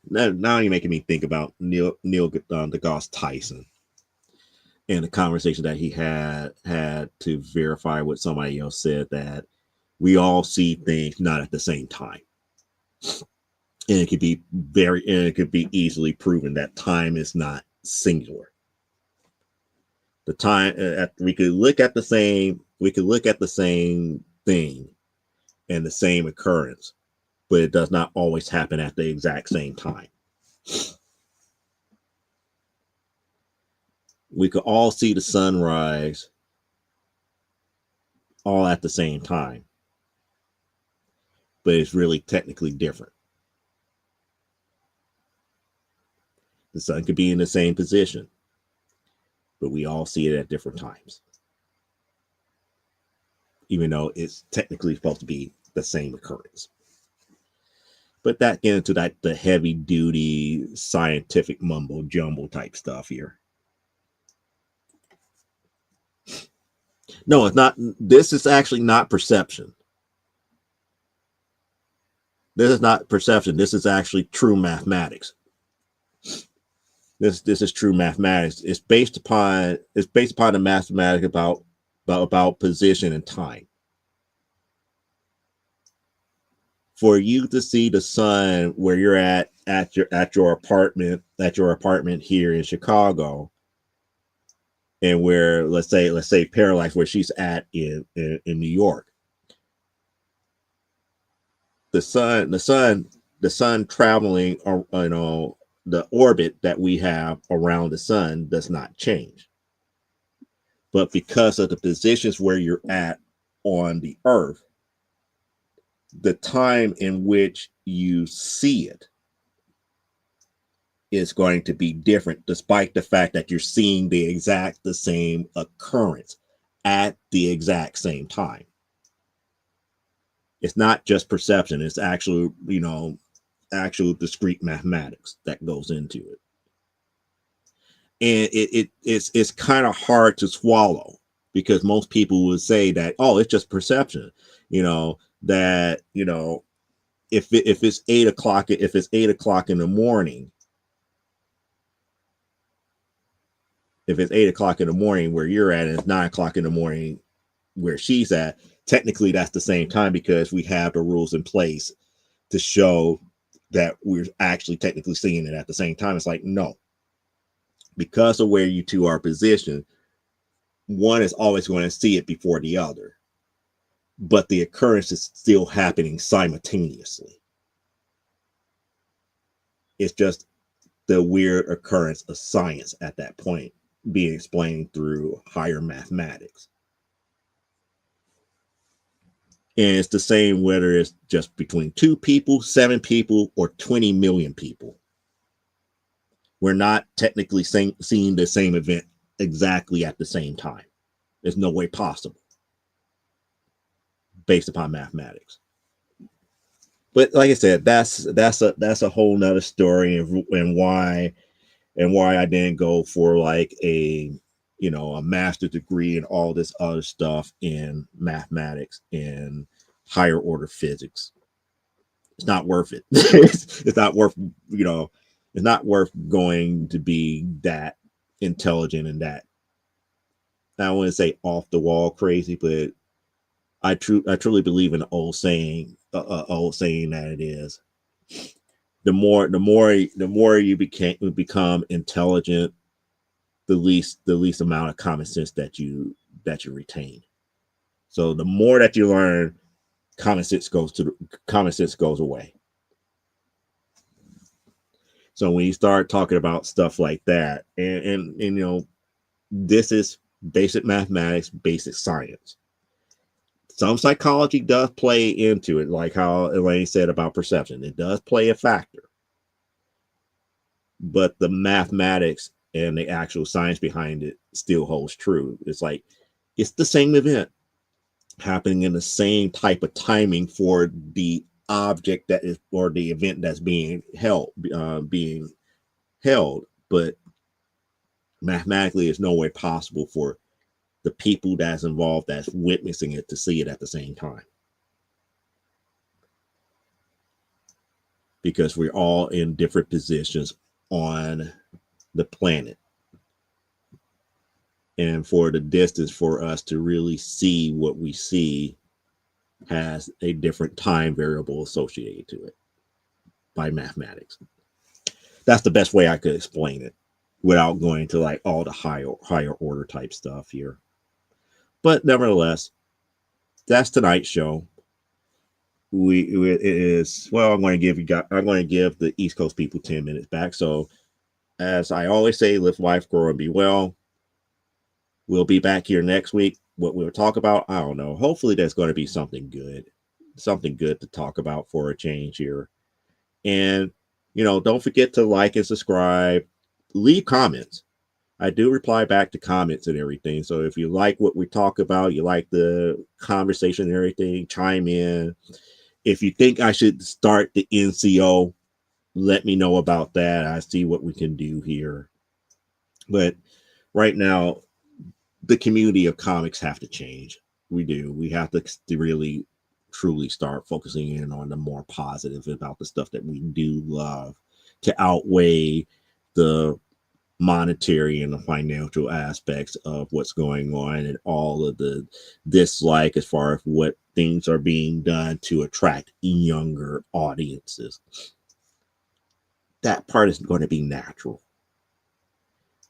Now you're making me think about Neil deGrasse Tyson and the conversation that he had to verify what somebody else said, that we all see things not at the same time, and it could be easily proven that time is not singular. The time we could look at the same thing and the same occurrence, but it does not always happen at the exact same time. We could all see the sunrise all at the same time, but it's really technically different. The sun could be in the same position, but we all see it at different times, even though it's technically supposed to be the same occurrence. But that gets into the heavy duty scientific mumbo jumbo type stuff here. No, it's not. This is actually not perception. This is not perception. This is actually true mathematics. This is true mathematics. It's based upon the mathematics about position and time. For you to see the sun where you're at your apartment here in Chicago, and where let's say Parallax, where she's at in New York, the sun traveling, the orbit that we have around the sun does not change. But because of the positions where you're at on the earth, the time in which you see it is going to be different, despite the fact that you're seeing the same occurrence at the exact same time. It's not just perception, it's actual discrete mathematics that goes into it. And it's kind of hard to swallow, because most people would say that, oh, it's just perception, that if it's 8 o'clock, in the morning, if it's 8 o'clock in the morning where you're at, and it's 9 o'clock in the morning where she's at, technically that's the same time, because we have the rules in place to show that we're actually technically seeing it at the same time. It's like, no, because of where you two are positioned, one is always going to see it before the other, but the occurrence is still happening simultaneously. It's just the weird occurrence of science at that point being explained through higher mathematics. And it's the same whether it's just between 2 people, 7 people, or 20 million people. We're not technically seeing the same event exactly at the same time. There's no way possible, based upon mathematics. But like I said, that's a whole nother story, and why I didn't go for like a master's degree and all this other stuff in mathematics and higher order physics. It's not worth it. It's not worth it's not worth going to be that intelligent and that, I don't want to say off the wall crazy, but I truly believe in the old saying that it is, the more you become intelligent, the least amount of common sense that you retain. So the more that you learn, common sense goes away. So when you start talking about stuff like that, and This is basic mathematics, basic science. Some psychology does play into it, like how Elaine said about perception. It does play a factor. But the mathematics and the actual science behind it still holds true. It's like it's the same event happening in the same type of timing for the object that is or the event that's being held, but mathematically it's no way possible for the people that's involved that's witnessing it to see it at the same time, because we're all in different positions on the planet, and for the distance for us to really see what we see has a different time variable associated to it by mathematics. That's the best way I could explain it without going to like all the higher order type stuff here. But nevertheless, that's tonight's show. It is, well, I'm going to give the East Coast people 10 minutes back. So as I always say, live life, grow, and be well. We'll be back here next week. What we'll talk about, I don't know. Hopefully there's going to be something good to talk about for a change here. And, don't forget to like and subscribe. Leave comments. I do reply back to comments and everything. So if you like what we talk about, you like the conversation and everything, chime in. If you think I should start the N.C.O, let me know about that. I see what we can do here. But right now, the community of comics have to change. We do. We have to really, truly start focusing in on the more positive about the stuff that we do love to outweigh the monetary and the financial aspects of what's going on and all of the dislike as far as what things are being done to attract younger audiences. That part is going to be natural.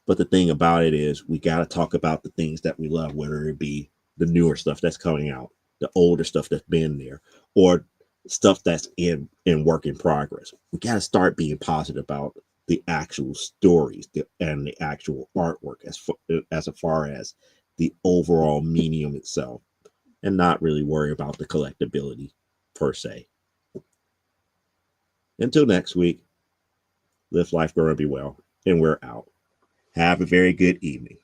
But the thing about it is we got to talk about the things that we love, whether it be the newer stuff that's coming out, the older stuff that's been there, or stuff that's in work in progress. We got to start being positive about the actual stories and the actual artwork as far as the overall medium itself, and not really worry about the collectability per se. Until next week, live life, grow, and be well, and we're out. Have a very good evening.